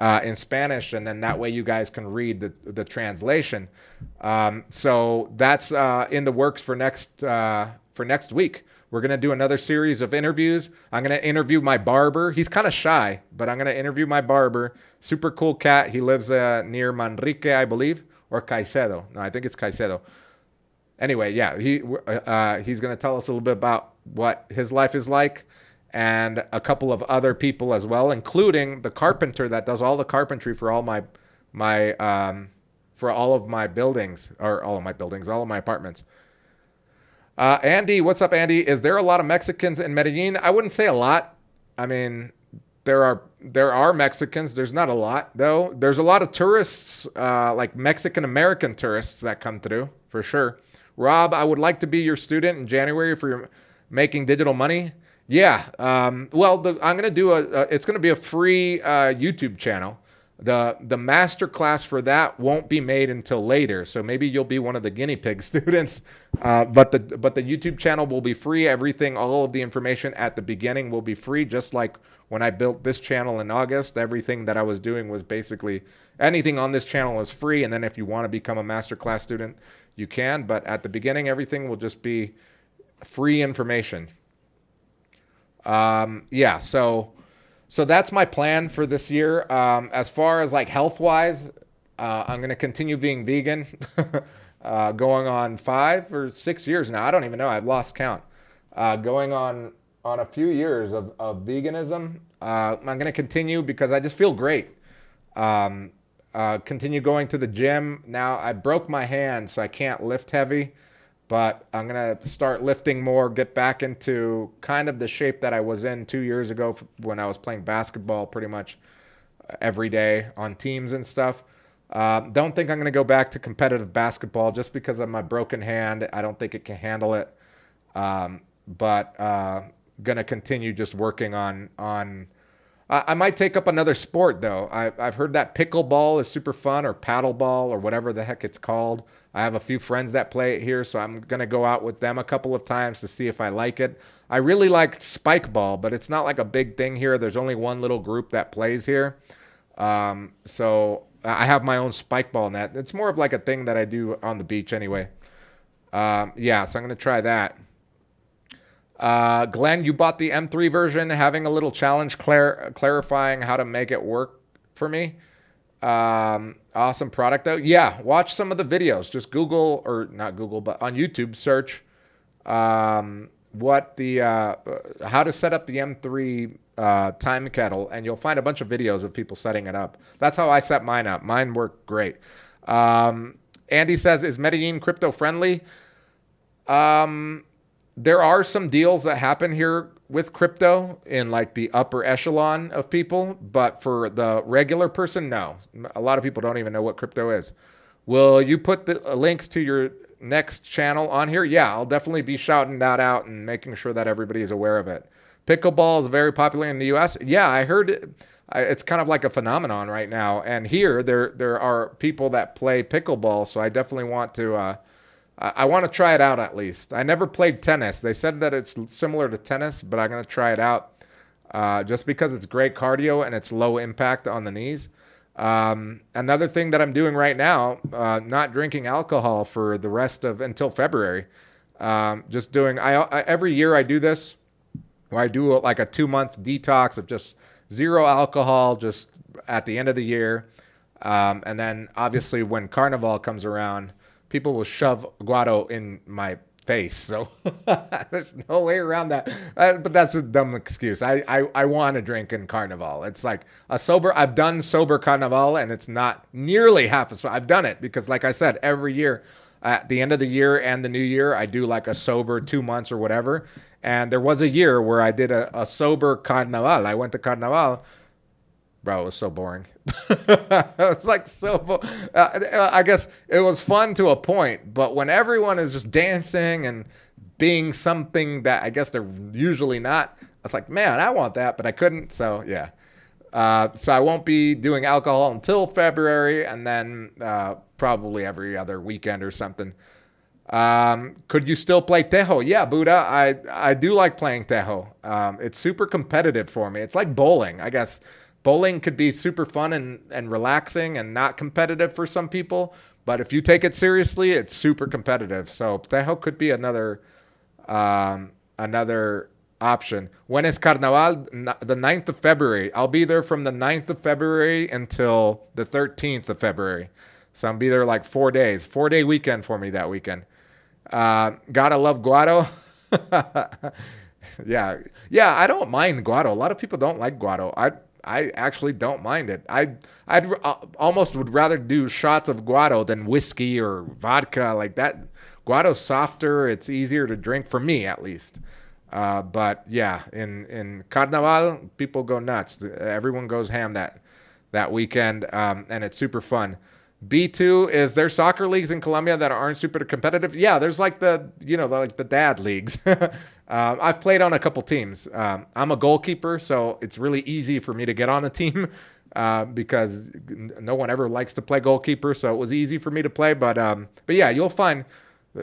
in Spanish, and then that way you guys can read the translation. So that's in the works for next week. We're going to do another series of interviews. I'm going to interview my barber. He's kind of shy, but I'm going to interview my barber. Super cool cat. He lives near Manrique, I believe, or Caicedo. No, I think it's Caicedo. Anyway, yeah, he's going to tell us a little bit about what his life is like, and a couple of other people as well, including the carpenter that does all the carpentry for all my for all of my buildings, or all of my apartments. Andy, what's up, Andy? Is there a lot of Mexicans in Medellin? I wouldn't say a lot. I mean, there are Mexicans. There's not a lot, though. There's a lot of tourists, like Mexican-American tourists that come through, for sure. Rob, I would like to be your student in January for your making digital money. Yeah. Well, I'm going to do it's going to be a free YouTube channel. The master class for that won't be made until later, so maybe you'll be one of the guinea pig students. But the YouTube channel will be free. Everything, all of the information at the beginning will be free, just like when I built this channel in August. Everything that I was doing was basically, anything on this channel is free, and then if you want to become a master class student, you can. But at the beginning, everything will just be free information. Yeah, so that's my plan for this year. As far as like health-wise, I'm going to continue being vegan, going on 5 or 6 years now. I don't even know. I've lost count. Going on a few years of veganism. I'm going to continue because I just feel great. Continue going to the gym. Now, I broke my hand, so I can't lift heavy. But I'm going to start lifting more, get back into kind of the shape that I was in 2 years ago when I was playing basketball pretty much every day on teams and stuff. Don't think I'm going to go back to competitive basketball just because of my broken hand. I don't think it can handle it. But going to continue just working on I might take up another sport, though. I've heard that pickleball is super fun, or paddleball, or whatever the heck it's called. I have a few friends that play it here, so I'm going to go out with them a couple of times to see if I like it. I really like spike ball, but it's not like a big thing here. There's only one little group that plays here. So I have my own spike ball net. It's more of like a thing that I do on the beach anyway. Yeah, so I'm going to try that. Glenn, you bought the M3 version, having a little challenge clarifying how to make it work for me. Awesome product though. Yeah, watch some of the videos. Just Google, or not Google, but on YouTube, search what the how to set up the M3 time kettle, and you'll find a bunch of videos of people setting it up. That's how I set mine up. Mine worked great. Andy says, is Medellin crypto friendly? There are some deals that happen here with crypto in like the upper echelon of people, but for the regular person, no. A lot of people don't even know what crypto is. Will you put the links to your next channel on here? Yeah, I'll definitely be shouting that out and making sure that everybody is aware of it. Pickleball is very popular in the US. Yeah, I heard it's kind of like a phenomenon right now. And here there are people that play pickleball, so I definitely want to I want to try it out at least. I never played tennis. They said that it's similar to tennis, but I'm going to try it out just because it's great cardio and it's low impact on the knees. Another thing that I'm doing right now, not drinking alcohol for the rest of until February. Just doing, every year I do this, where I do like a 2-month detox of just zero alcohol just at the end of the year. And then obviously when Carnaval comes around, people will shove Guaro in my face. So there's no way around that. But that's a dumb excuse. I want to drink in Carnaval. It's like I've done sober Carnaval, and it's not nearly half as fun. I've done it because, like I said, every year at the end of the year and the new year, I do like a sober 2 months or whatever. And there was a year where I did a sober Carnaval. I went to Carnaval. Bro, it was so boring. It was like I guess it was fun to a point, but when everyone is just dancing and being something that I guess they're usually not, I was like, man, I want that, but I couldn't. So yeah. So I won't be doing alcohol until February, and then probably every other weekend or something. Could you still play Tejo? Yeah, Buddha, I do like playing Tejo. It's super competitive for me. It's like bowling, I guess. Bowling could be super fun and relaxing and not competitive for some people, but if you take it seriously, it's super competitive. So Tejo could be another option. When is Carnaval? The 9th of February. I'll be there from the 9th of February until the 13th of February. So I'll be there like 4 days. 4-day weekend for me that weekend. Gotta love Guaro. Yeah, I don't mind Guaro. A lot of people don't like Guaro. I actually don't mind it. I'd almost would rather do shots of Guaro than whiskey or vodka like that. Guaro's softer. It's easier to drink for me, at least. But yeah, in Carnaval, people go nuts. Everyone goes ham that weekend, and it's super fun. B2, is there soccer leagues in Colombia that aren't super competitive? Yeah, there's like the dad leagues. I've played on a couple teams. I'm a goalkeeper, so it's really easy for me to get on a team because no one ever likes to play goalkeeper, so it was easy for me to play. But yeah, you'll find,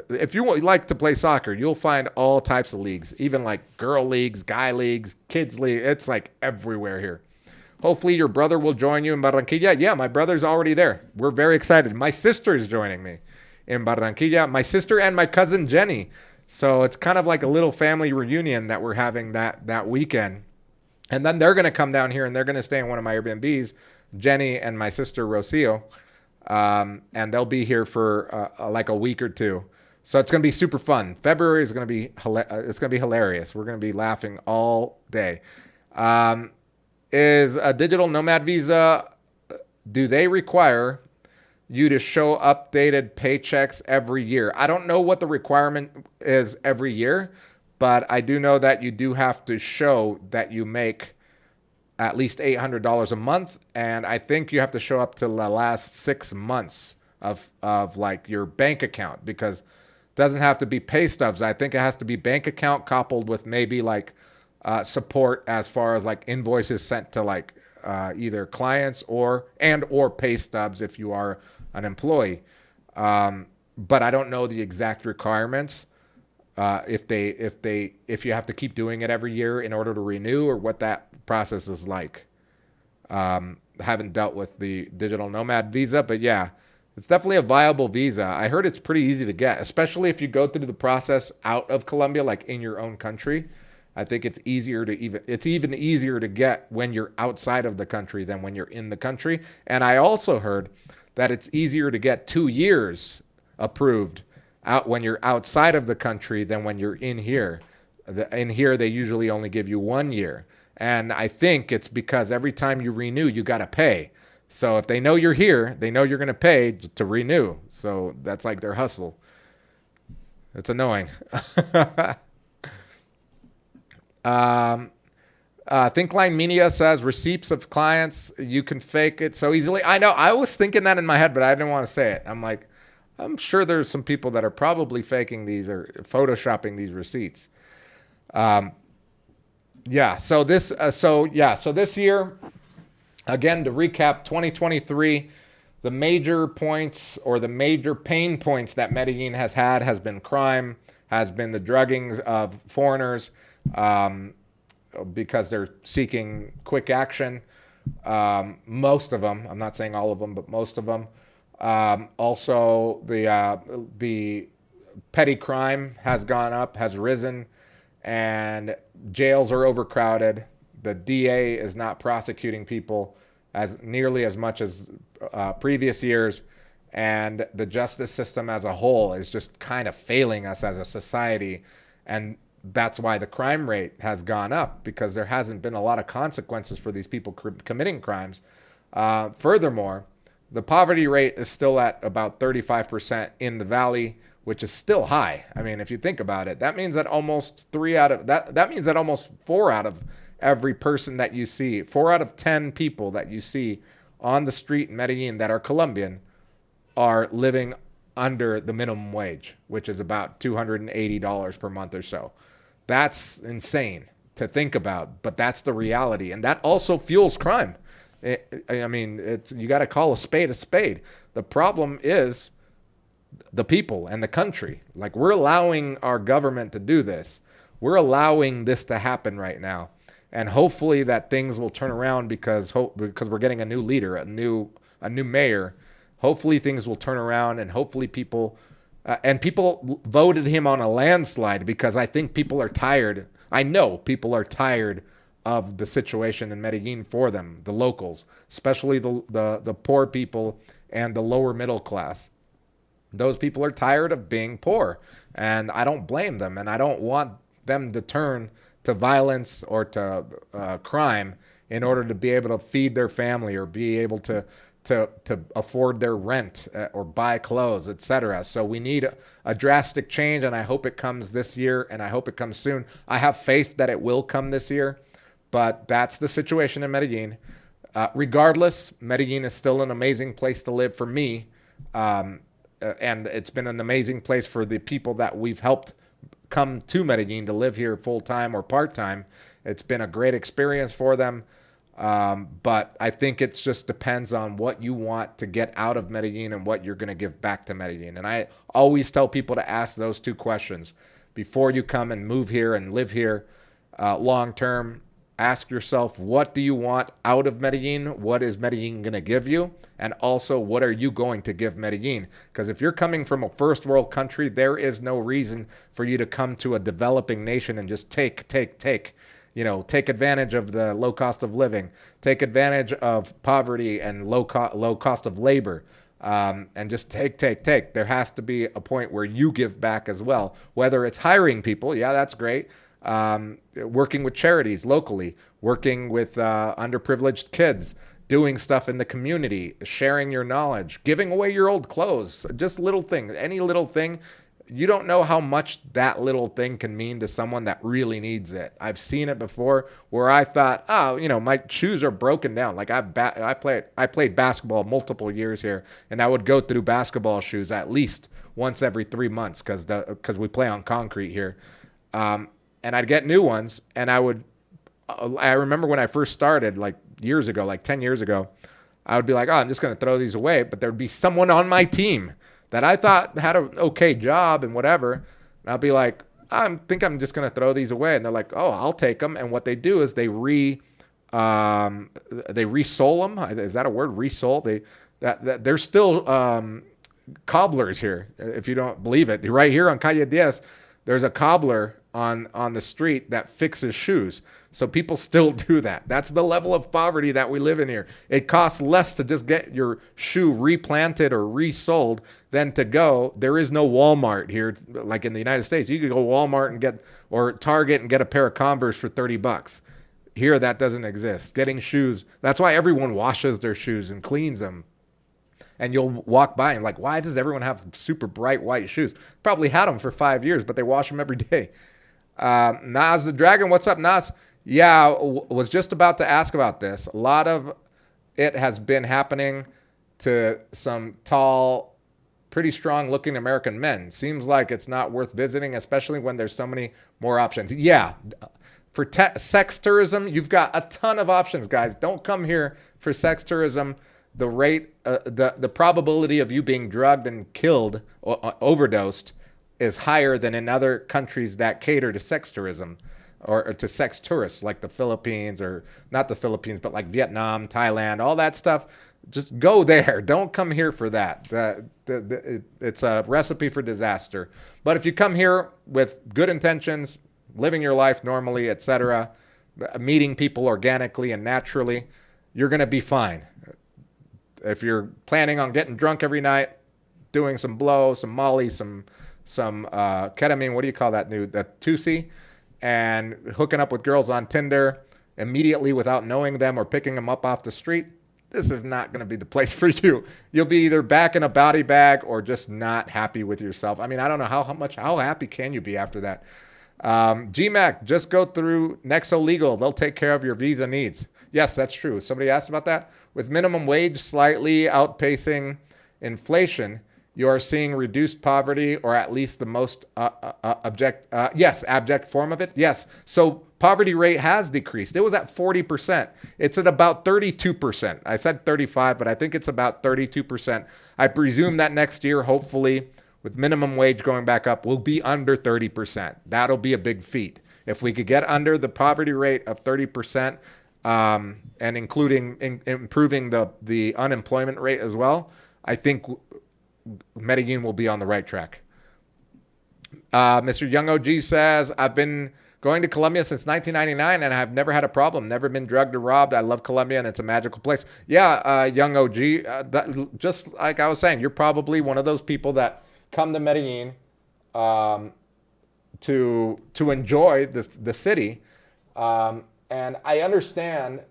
if you like to play soccer, you'll find all types of leagues, even like girl leagues, guy leagues, kids league. It's like everywhere here. Hopefully your brother will join you in Barranquilla. Yeah, my brother's already there. We're very excited. My sister is joining me in Barranquilla. My sister and my cousin Jenny. So it's kind of like a little family reunion that we're having that weekend. And then they're going to come down here and they're going to stay in one of my Airbnbs, Jenny and my sister Rocio. And they'll be here for like a week or two. So it's going to be super fun. February is going to be hilarious. We're going to be laughing all day. Is a digital nomad visa, do they require you to show updated paychecks every year? I don't know what the requirement is every year, but I do know that you do have to show that you make at least $800 a month, and I think you have to show up to the last 6 months of like your bank account, because it doesn't have to be pay stubs. I think it has to be bank account coupled with maybe like support as far as like invoices sent to like either clients or pay stubs if you are an employee. But I don't know the exact requirements if you have to keep doing it every year in order to renew, or what that process is like. Haven't dealt with the digital nomad visa, but yeah, it's definitely a viable visa. I heard it's pretty easy to get, especially if you go through the process out of Colombia, like in your own country. I think it's even easier to get when you're outside of the country than when you're in the country. And I also heard that it's easier to get 2 years approved out when you're outside of the country than when you're in here. In here, they usually only give you 1 year. And I think it's because every time you renew, you got to pay. So if they know you're here, they know you're going to pay to renew. So that's like their hustle. It's annoying. Thinkline Media says receipts of clients, you can fake it so easily. I know, I was thinking that in my head, but I didn't want to say it. I'm like, I'm sure there's some people that are probably faking these or photoshopping these receipts. So this year, again, to recap 2023, the major points or the major pain points that Medellin has had has been crime, has been the druggings of foreigners, because they're seeking quick action. Most of them, I'm not saying all of them, but most of them. Also, the petty crime has gone up, has risen, and jails are overcrowded. The DA is not prosecuting people as nearly as much as previous years, and the justice system as a whole is just kind of failing us as a society. And that's why the crime rate has gone up, because there hasn't been a lot of consequences for these people committing crimes. Furthermore, the poverty rate is still at about 35% in the valley, which is still high. I mean, if you think about it, that means that almost that means that almost 4 out of every person that you see, 4 out of 10 people that you see on the street in Medellin that are Colombian are living under the minimum wage, which is about $280 per month or so. That's insane to think about, but that's the reality. And that also fuels crime. I mean, you got to call a spade a spade. The problem is the people and the country. Like, we're allowing our government to do this. We're allowing this to happen right now. And hopefully that things will turn around, because we're getting a new leader, a new mayor. Hopefully things will turn around, and hopefully people voted him on a landslide, because I think people are tired. I know people are tired of the situation in Medellin for them, the locals, especially the poor people and the lower middle class. Those people are tired of being poor, and I don't blame them, and I don't want them to turn to violence or to crime in order to be able to feed their family or be able to afford their rent or buy clothes, etc. So we need a drastic change, and I hope it comes this year, and I hope it comes soon. I have faith that it will come this year, but that's the situation in Medellin. Regardless, Medellin is still an amazing place to live for me, and it's been an amazing place for the people that we've helped come to Medellin to live here full-time or part-time. It's been a great experience for them. But I think it just depends on what you want to get out of Medellin and what you're going to give back to Medellin. And I always tell people to ask those 2 questions before you come and move here and live here long term. Ask yourself, what do you want out of Medellin? What is Medellin going to give you? And also, what are you going to give Medellin? Because if you're coming from a first world country, there is no reason for you to come to a developing nation and just take. You know, take advantage of the low cost of living, take advantage of poverty and low cost of labor, and just take. There has to be a point where you give back as well, whether it's hiring people. Yeah, that's great. Working with charities locally, working with underprivileged kids, doing stuff in the community, sharing your knowledge, giving away your old clothes, just little things, any little thing. You don't know how much that little thing can mean to someone that really needs it. I've seen it before where I thought, oh, you know, my shoes are broken down. Like I played basketball multiple years here, and I would go through basketball shoes at least once every 3 months because we play on concrete here. And I'd get new ones, and I remember when I first started, like years ago, like 10 years ago, I would be like, oh, I'm just going to throw these away. But there'd be someone on my team that I thought had an okay job and whatever. And I'll be like, I think I'm just going to throw these away. And they're like, oh, I'll take them. And what they do is they resole them. Is that a word? Resole? They're still cobblers here. If you don't believe it, right here on Calle 10, there's a cobbler on the street that fixes shoes. So people still do that. That's the level of poverty that we live in here. It costs less to just get your shoe replanted or resoled than to go. There is no Walmart here, like in the United States. You could go Walmart or Target and get a pair of Converse for $30. Here, that doesn't exist. Getting shoes, that's why everyone washes their shoes and cleans them. And you'll walk by and like, why does everyone have super bright white shoes? Probably had them for 5 years, but they wash them every day. Nas the Dragon, what's up, Nas? Yeah, was just about to ask about this. A lot of it has been happening to some tall, pretty strong-looking American men. Seems like it's not worth visiting, especially when there's so many more options. Yeah, for sex tourism, you've got a ton of options, guys. Don't come here for sex tourism. The rate, the probability of you being drugged and killed or overdosed is higher than in other countries that cater to sex tourism or to sex tourists, like the Philippines, or not the Philippines, but like Vietnam, Thailand, all that stuff. Just go there. Don't come here for that. It's a recipe for disaster. But if you come here with good intentions, living your life normally, etc., meeting people organically and naturally, you're going to be fine. If you're planning on getting drunk every night, doing some blow, some molly, some ketamine. What do you call that new? The Tusi, and hooking up with girls on Tinder immediately without knowing them or picking them up off the street. This is not going to be the place for you. You'll be either back in a body bag or just not happy with yourself. I mean, I don't know how happy can you be after that? GMAC, just go through Nexo Legal. They'll take care of your visa needs. Yes, that's true. Somebody asked about that. With minimum wage slightly outpacing inflation, you are seeing reduced poverty, or at least the most abject form of it. Yes. So poverty rate has decreased. It was at 40%. It's at about 32%. I said 35, but I think it's about 32%. I presume that next year, hopefully, with minimum wage going back up, we'll be under 30%. That'll be a big feat. If we could get under the poverty rate of 30%, and including improving the unemployment rate as well, I think Medellin will be on the right track. Mr. Young OG says, I've been going to Colombia since 1999 and I've never had a problem, never been drugged or robbed. I love Colombia and it's a magical place. Yeah, Young OG, just like I was saying, you're probably one of those people that come to Medellin to enjoy the city. And I understand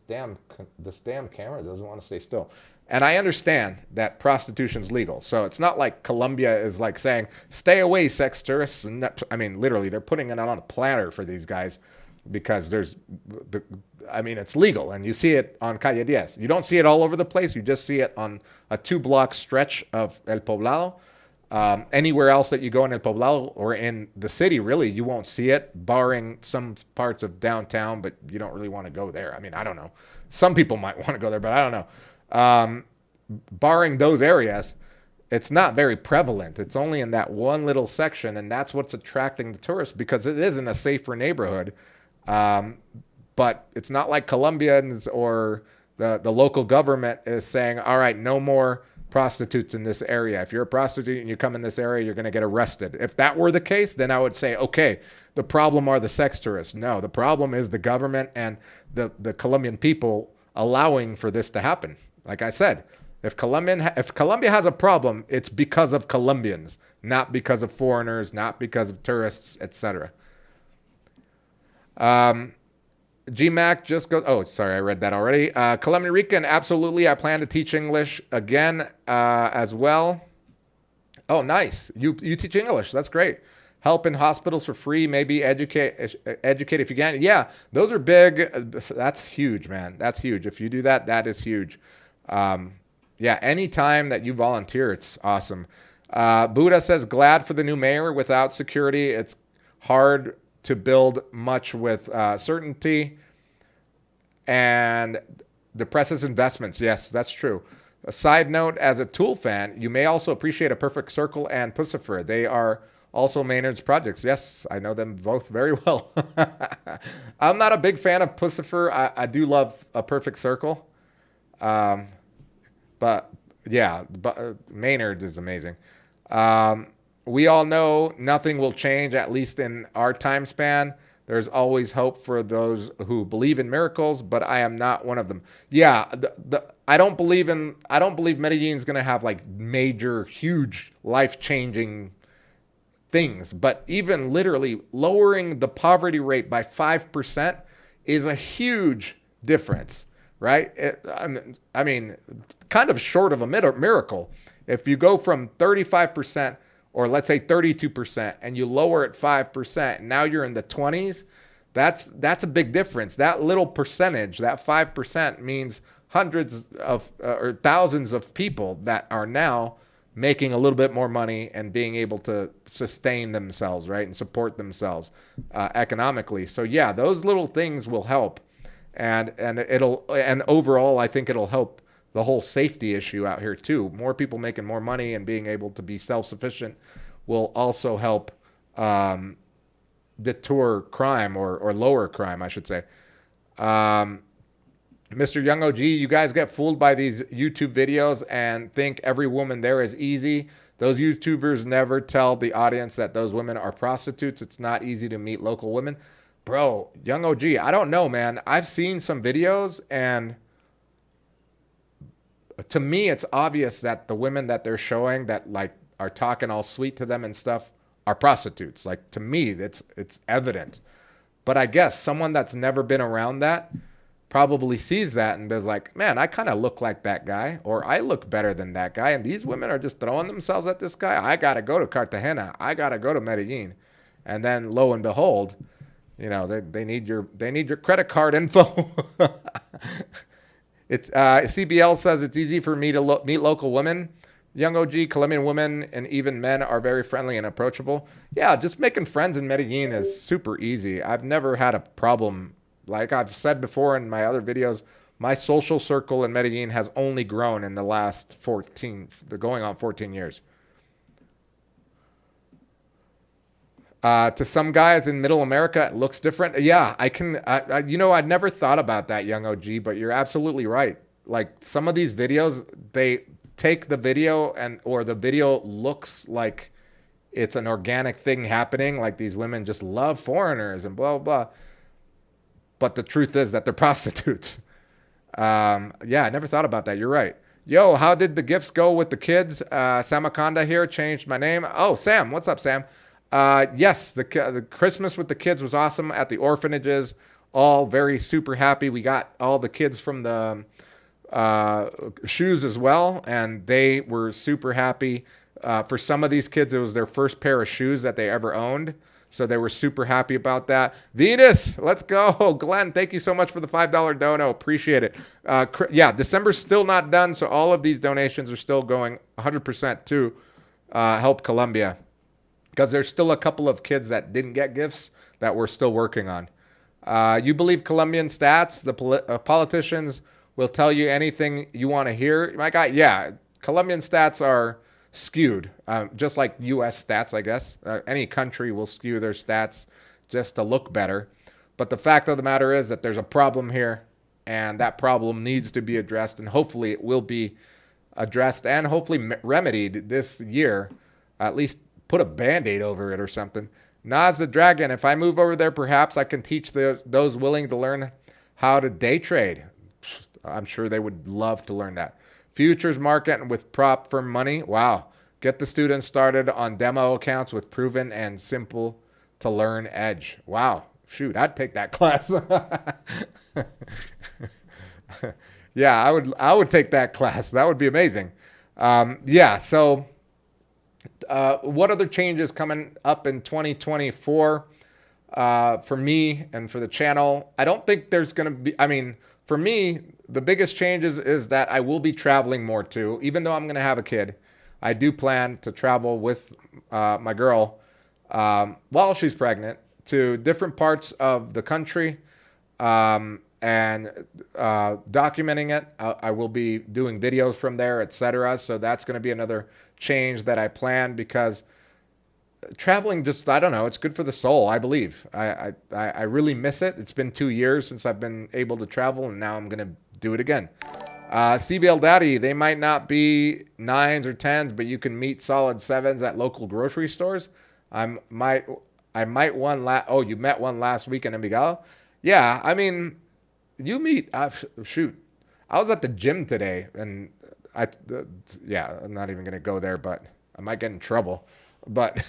this damn camera doesn't want to stay still. And I understand that prostitution's legal. So it's not like Colombia is like saying, stay away, sex tourists. I mean, literally, they're putting it on a platter for these guys because it's legal. And you see it on Calle 10. You don't see it all over the place. You just see it on a 2-block stretch of El Poblado. Anywhere else that you go in El Poblado or in the city, really, you won't see it, barring some parts of downtown, but you don't really want to go there. I mean, I don't know. Some people might want to go there, but I don't know. Barring those areas, it's not very prevalent. It's only in that one little section, and that's what's attracting the tourists because it isn't a safer neighborhood. But it's not like Colombians or the local government is saying, all right, no more prostitutes in this area. If you're a prostitute and you come in this area, you're going to get arrested. If that were the case, then I would say, okay, the problem are the sex tourists. No, the problem is the government and the Colombian people allowing for this to happen. Like I said, if Colombia has a problem, it's because of Colombians, not because of foreigners, not because of tourists, etc. GMAC just goes, oh, sorry, I read that already. Colombian Rican, absolutely. I plan to teach English again as well. Oh, nice. You teach English. That's great. Help in hospitals for free, maybe educate if you can. Yeah, those are big. That's huge, man. That's huge. If you do that, that is huge. Yeah, anytime that you volunteer, it's awesome. Buddha says, glad for the new mayor. Without security, it's hard to build much with certainty and depresses investments. Yes, that's true. A side note, as a Tool fan, you may also appreciate A Perfect Circle and Pussifer. They are also Maynard's projects. Yes, I know them both very well. I'm not a big fan of Pussifer. I do love A Perfect Circle. But yeah, Maynard is amazing. We all know nothing will change, at least in our time span. There's always hope for those who believe in miracles, but I am not one of them. Yeah, I don't believe Medellin's going to have like major, huge, life-changing things. But even literally lowering the poverty rate by 5% is a huge difference, right? I mean, kind of short of a miracle. If you go from 35%, or let's say 32%, and you lower it 5%, now you're in the 20s, that's a big difference. That little percentage, that 5%, means hundreds of or thousands of people that are now making a little bit more money and being able to sustain themselves, right, and support themselves economically. So yeah, those little things will help, and overall, I think it'll help the whole safety issue out here too. More people making more money and being able to be self-sufficient will also help deter crime or lower crime, I should say. Mr. Young OG, you guys get fooled by these YouTube videos and think every woman there is easy. Those YouTubers never tell the audience that those women are prostitutes. It's not easy to meet local women. Bro, Young OG, I don't know, man. I've seen some videos and to me, it's obvious that the women that they're showing that like are talking all sweet to them and stuff are prostitutes. Like to me, it's evident. But I guess someone that's never been around that probably sees that and is like, man, I kind of look like that guy, or I look better than that guy. And these women are just throwing themselves at this guy. I got to go to Cartagena. I got to go to Medellin. And then lo and behold, you know, they need your credit card info. It's CBL says it's easy for me to meet local women. Young OG, Colombian women and even men are very friendly and approachable. Yeah, just making friends in Medellin is super easy. I've never had a problem. Like I've said before in my other videos, my social circle in Medellin has only grown in the last 14 years. To some guys in Middle America, it looks different. Yeah, you know, I'd never thought about that, young OG, but you're absolutely right. Like some of these videos, they take the video or the video looks like it's an organic thing happening. Like these women just love foreigners and blah, blah, blah. But the truth is that they're prostitutes. Yeah, I never thought about that. You're right. Yo, how did the gifts go with the kids? Samaconda here, changed my name. Oh, Sam. What's up, Sam? Yes, the Christmas with the kids was awesome at the orphanages. All very super happy. We got all the kids from the shoes as well, and they were super happy. For some of these kids, it was their first pair of shoes that they ever owned. So they were super happy about that. Venus, let's go. Glenn, thank you so much for the $5 dono. Appreciate it. Yeah, December's still not done, so all of these donations are still going 100% to help Colombia, because there's still a couple of kids that didn't get gifts that we're still working on. You believe Colombian stats? The politicians will tell you anything you want to hear. My guy, yeah, Colombian stats are skewed, just like U.S. stats, I guess. Any country will skew their stats just to look better. But the fact of the matter is that there's a problem here, and that problem needs to be addressed, and hopefully it will be addressed and hopefully remedied this year. At least put a Band-Aid over it or something. Nas the Dragon, if I move over there, perhaps I can teach those willing to learn how to day trade. I'm sure they would love to learn that. Futures market with prop firm money. Wow. Get the students started on demo accounts with proven and simple to learn edge. Wow. Shoot, I'd take that class. Yeah, I would take that class. That would be amazing. Yeah, so what other changes coming up in 2024 for me and for the channel? I don't think there's going to be, I mean, for me, the biggest changes is that I will be traveling more too. Even though I'm going to have a kid, I do plan to travel with my girl while she's pregnant to different parts of the country and documenting it. I will be doing videos from there, etc. So that's going to be another change that I plan, because traveling just, I don't know, it's good for the soul, I believe. I really miss it. It's been 2 years since I've been able to travel, and now I'm going to do it again. CBL Daddy, they might not be 9s or 10s, but you can meet solid 7s at local grocery stores. I might one oh, you met one last week in Envigado? Yeah, I mean, you meet, shoot. I was at the gym today, and yeah, I'm not even going to go there, but I might get in trouble. But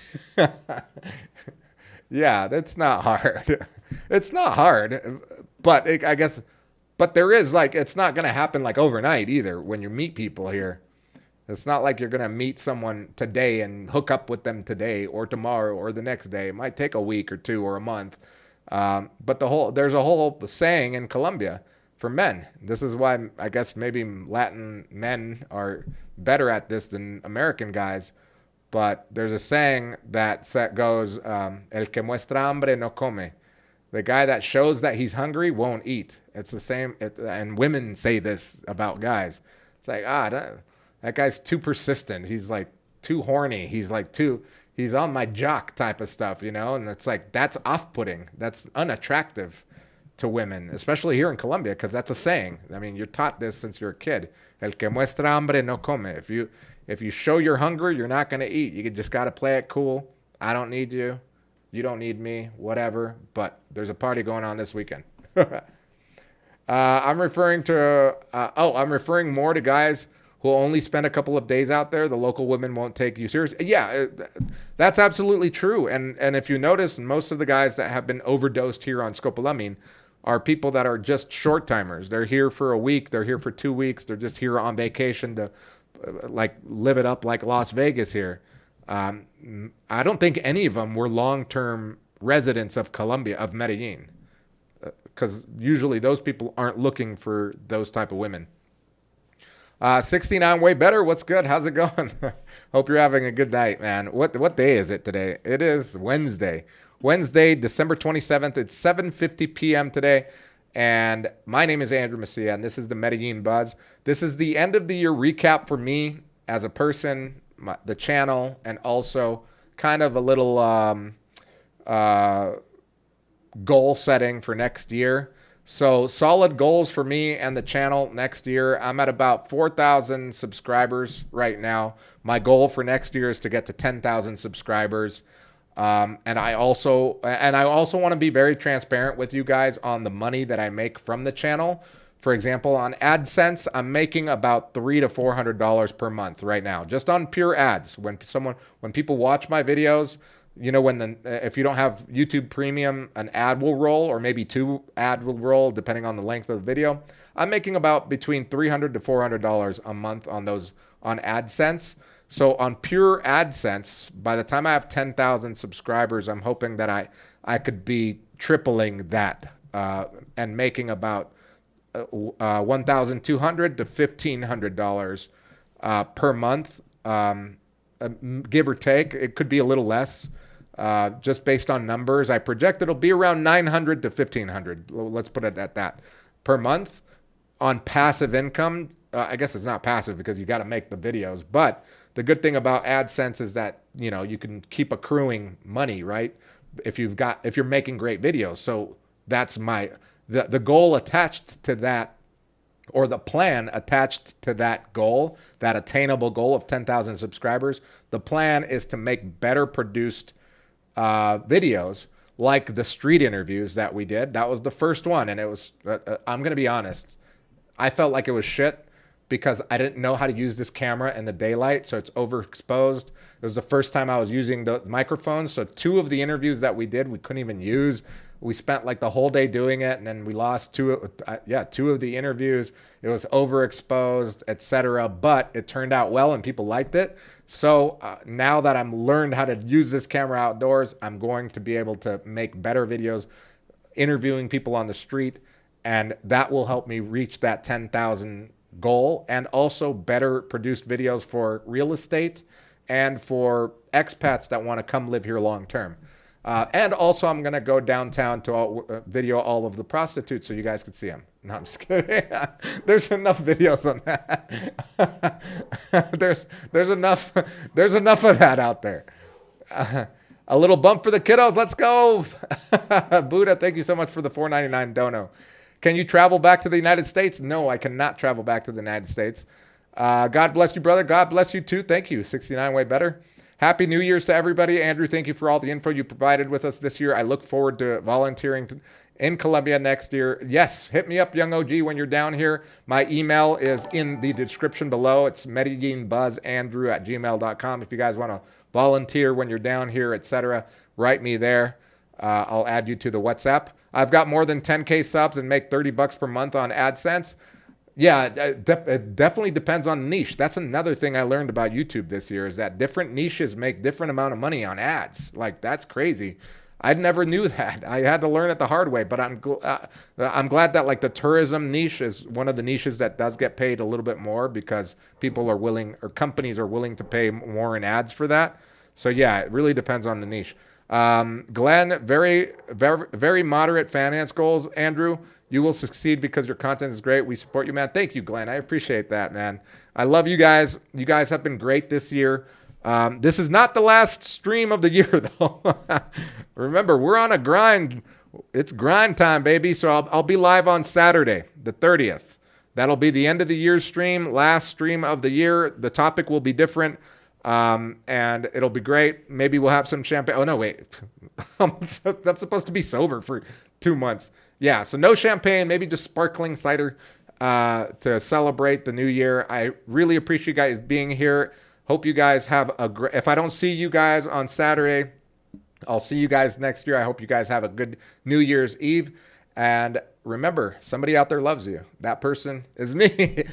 yeah, that's not hard. It's not hard, but I guess, but there is, like, it's not going to happen like overnight either when you meet people here. It's not like you're going to meet someone today and hook up with them today or tomorrow or the next day. It might take a week or 2 or a month. But there's a whole saying in Colombia for men. This is why I guess maybe Latin men are better at this than American guys. But there's a saying that goes, el que muestra hambre no come. The guy that shows that he's hungry won't eat. It's the same, and women say this about guys. It's like, that guy's too persistent. He's like too horny. He's on my jock type of stuff, you know? And it's like, that's off-putting. That's unattractive to women, especially here in Colombia, because that's a saying. I mean, you're taught this since you're a kid. El que muestra hambre no come. If you show you're hungry, you're not going to eat. You just got to play it cool. I don't need you. You don't need me, whatever. But there's a party going on this weekend. I'm referring more to guys who only spend a couple of days out there, the local women won't take you serious. Yeah, that's absolutely true. And if you notice, most of the guys that have been overdosed here on scopolamine are people that are just short timers. They're here for a week. They're here for 2 weeks. They're just here on vacation to like live it up like Las Vegas here. I don't think any of them were long-term residents of Colombia, of Medellin, because usually those people aren't looking for those type of women. 69 way better. What's good? How's it going? Hope you're having a good night, man. What day is it today? It is Wednesday, December 27th. It's 7:50 p.m. today. And my name is Andrew Messia, and this is the Medellin Buzz. This is the end of the year recap for me as a person, the channel, and also kind of a little goal setting for next year. So solid goals for me and the channel next year. I'm at about 4,000 subscribers right now. My goal for next year is to get to 10,000 subscribers. And I also want to be very transparent with you guys on the money that I make from the channel. For example, on AdSense, I'm making about $300 to $400 per month right now, just on pure ads. When people watch my videos, you know, if you don't have YouTube Premium, an ad will roll, or maybe 2 ad will roll, depending on the length of the video. I'm making about between $300 to $400 a month on AdSense. So on pure AdSense, by the time I have 10,000 subscribers, I'm hoping that I could be tripling that and making about $1,200 to $1,500 per month, give or take. It could be a little less. Just based on numbers, I project it'll be around $900 to $1,500. Let's put it at that per month on passive income. I guess it's not passive because you got to make the videos. But the good thing about AdSense is that, you know, you can keep accruing money, right? If you're making great videos. So that's the goal attached to that, or the plan attached to that goal, that attainable goal of 10,000 subscribers. The plan is to make better produced videos like the street interviews that we did. That was the first one. And it was, I'm going to be honest, I felt like it was shit because I didn't know how to use this camera in the daylight. So it's overexposed. It was the first time I was using the microphones. So 2 of the interviews that we did, we couldn't even use. We spent like the whole day doing it, and then we lost 2 of the interviews. It was overexposed, etc. But it turned out well, and people liked it. So now that I'm learned how to use this camera outdoors, I'm going to be able to make better videos, interviewing people on the street, and that will help me reach that 10,000 goal, and also better produced videos for real estate and for expats that want to come live here long term. And also, I'm going to go downtown to video all of the prostitutes so you guys can see them. No, I'm just kidding. There's enough videos on that. there's enough of that out there. A little bump for the kiddos. Let's go. Buddha, thank you so much for the $4.99 dono. Can you travel back to the United States? No, I cannot travel back to the United States. God bless you, brother. God bless you, too. Thank you. 69 way better. Happy New Year's to everybody. Andrew, thank you for all the info you provided with us this year. I look forward to volunteering in Colombia next year. Yes, hit me up, Young OG, when you're down here. My email is in the description below. It's medellinbuzzandrew@gmail.com. If you guys want to volunteer when you're down here, etc., write me there. I'll add you to the WhatsApp. I've got more than 10K subs and make $30 per month on AdSense. Yeah, it definitely depends on niche. That's another thing I learned about YouTube this year, is that different niches make different amount of money on ads. Like, that's crazy. I never knew that. I had to learn it the hard way, but I'm glad that like the tourism niche is one of the niches that does get paid a little bit more, because people are willing, or companies are willing to pay more in ads for that. So yeah, it really depends on the niche. Glenn, very, very, very moderate finance goals. Andrew, you will succeed because your content is great. We support you, man. Thank you, Glenn. I appreciate that, man. I love you guys. You guys have been great this year. This is not the last stream of the year, though. Remember, we're on a grind. It's grind time, baby. So I'll be live on Saturday, the 30th. That'll be the end of the year stream, last stream of the year. The topic will be different, and it'll be great. Maybe we'll have some champagne. Oh, no, wait. I'm supposed to be sober for 2 months. Yeah, so no champagne, maybe just sparkling cider. to celebrate the new year. I really appreciate you guys being here. Hope you guys have a great, if I don't see you guys on Saturday, I'll see you guys next year. I hope you guys have a good New Year's Eve. And remember, somebody out there loves you. That person is me.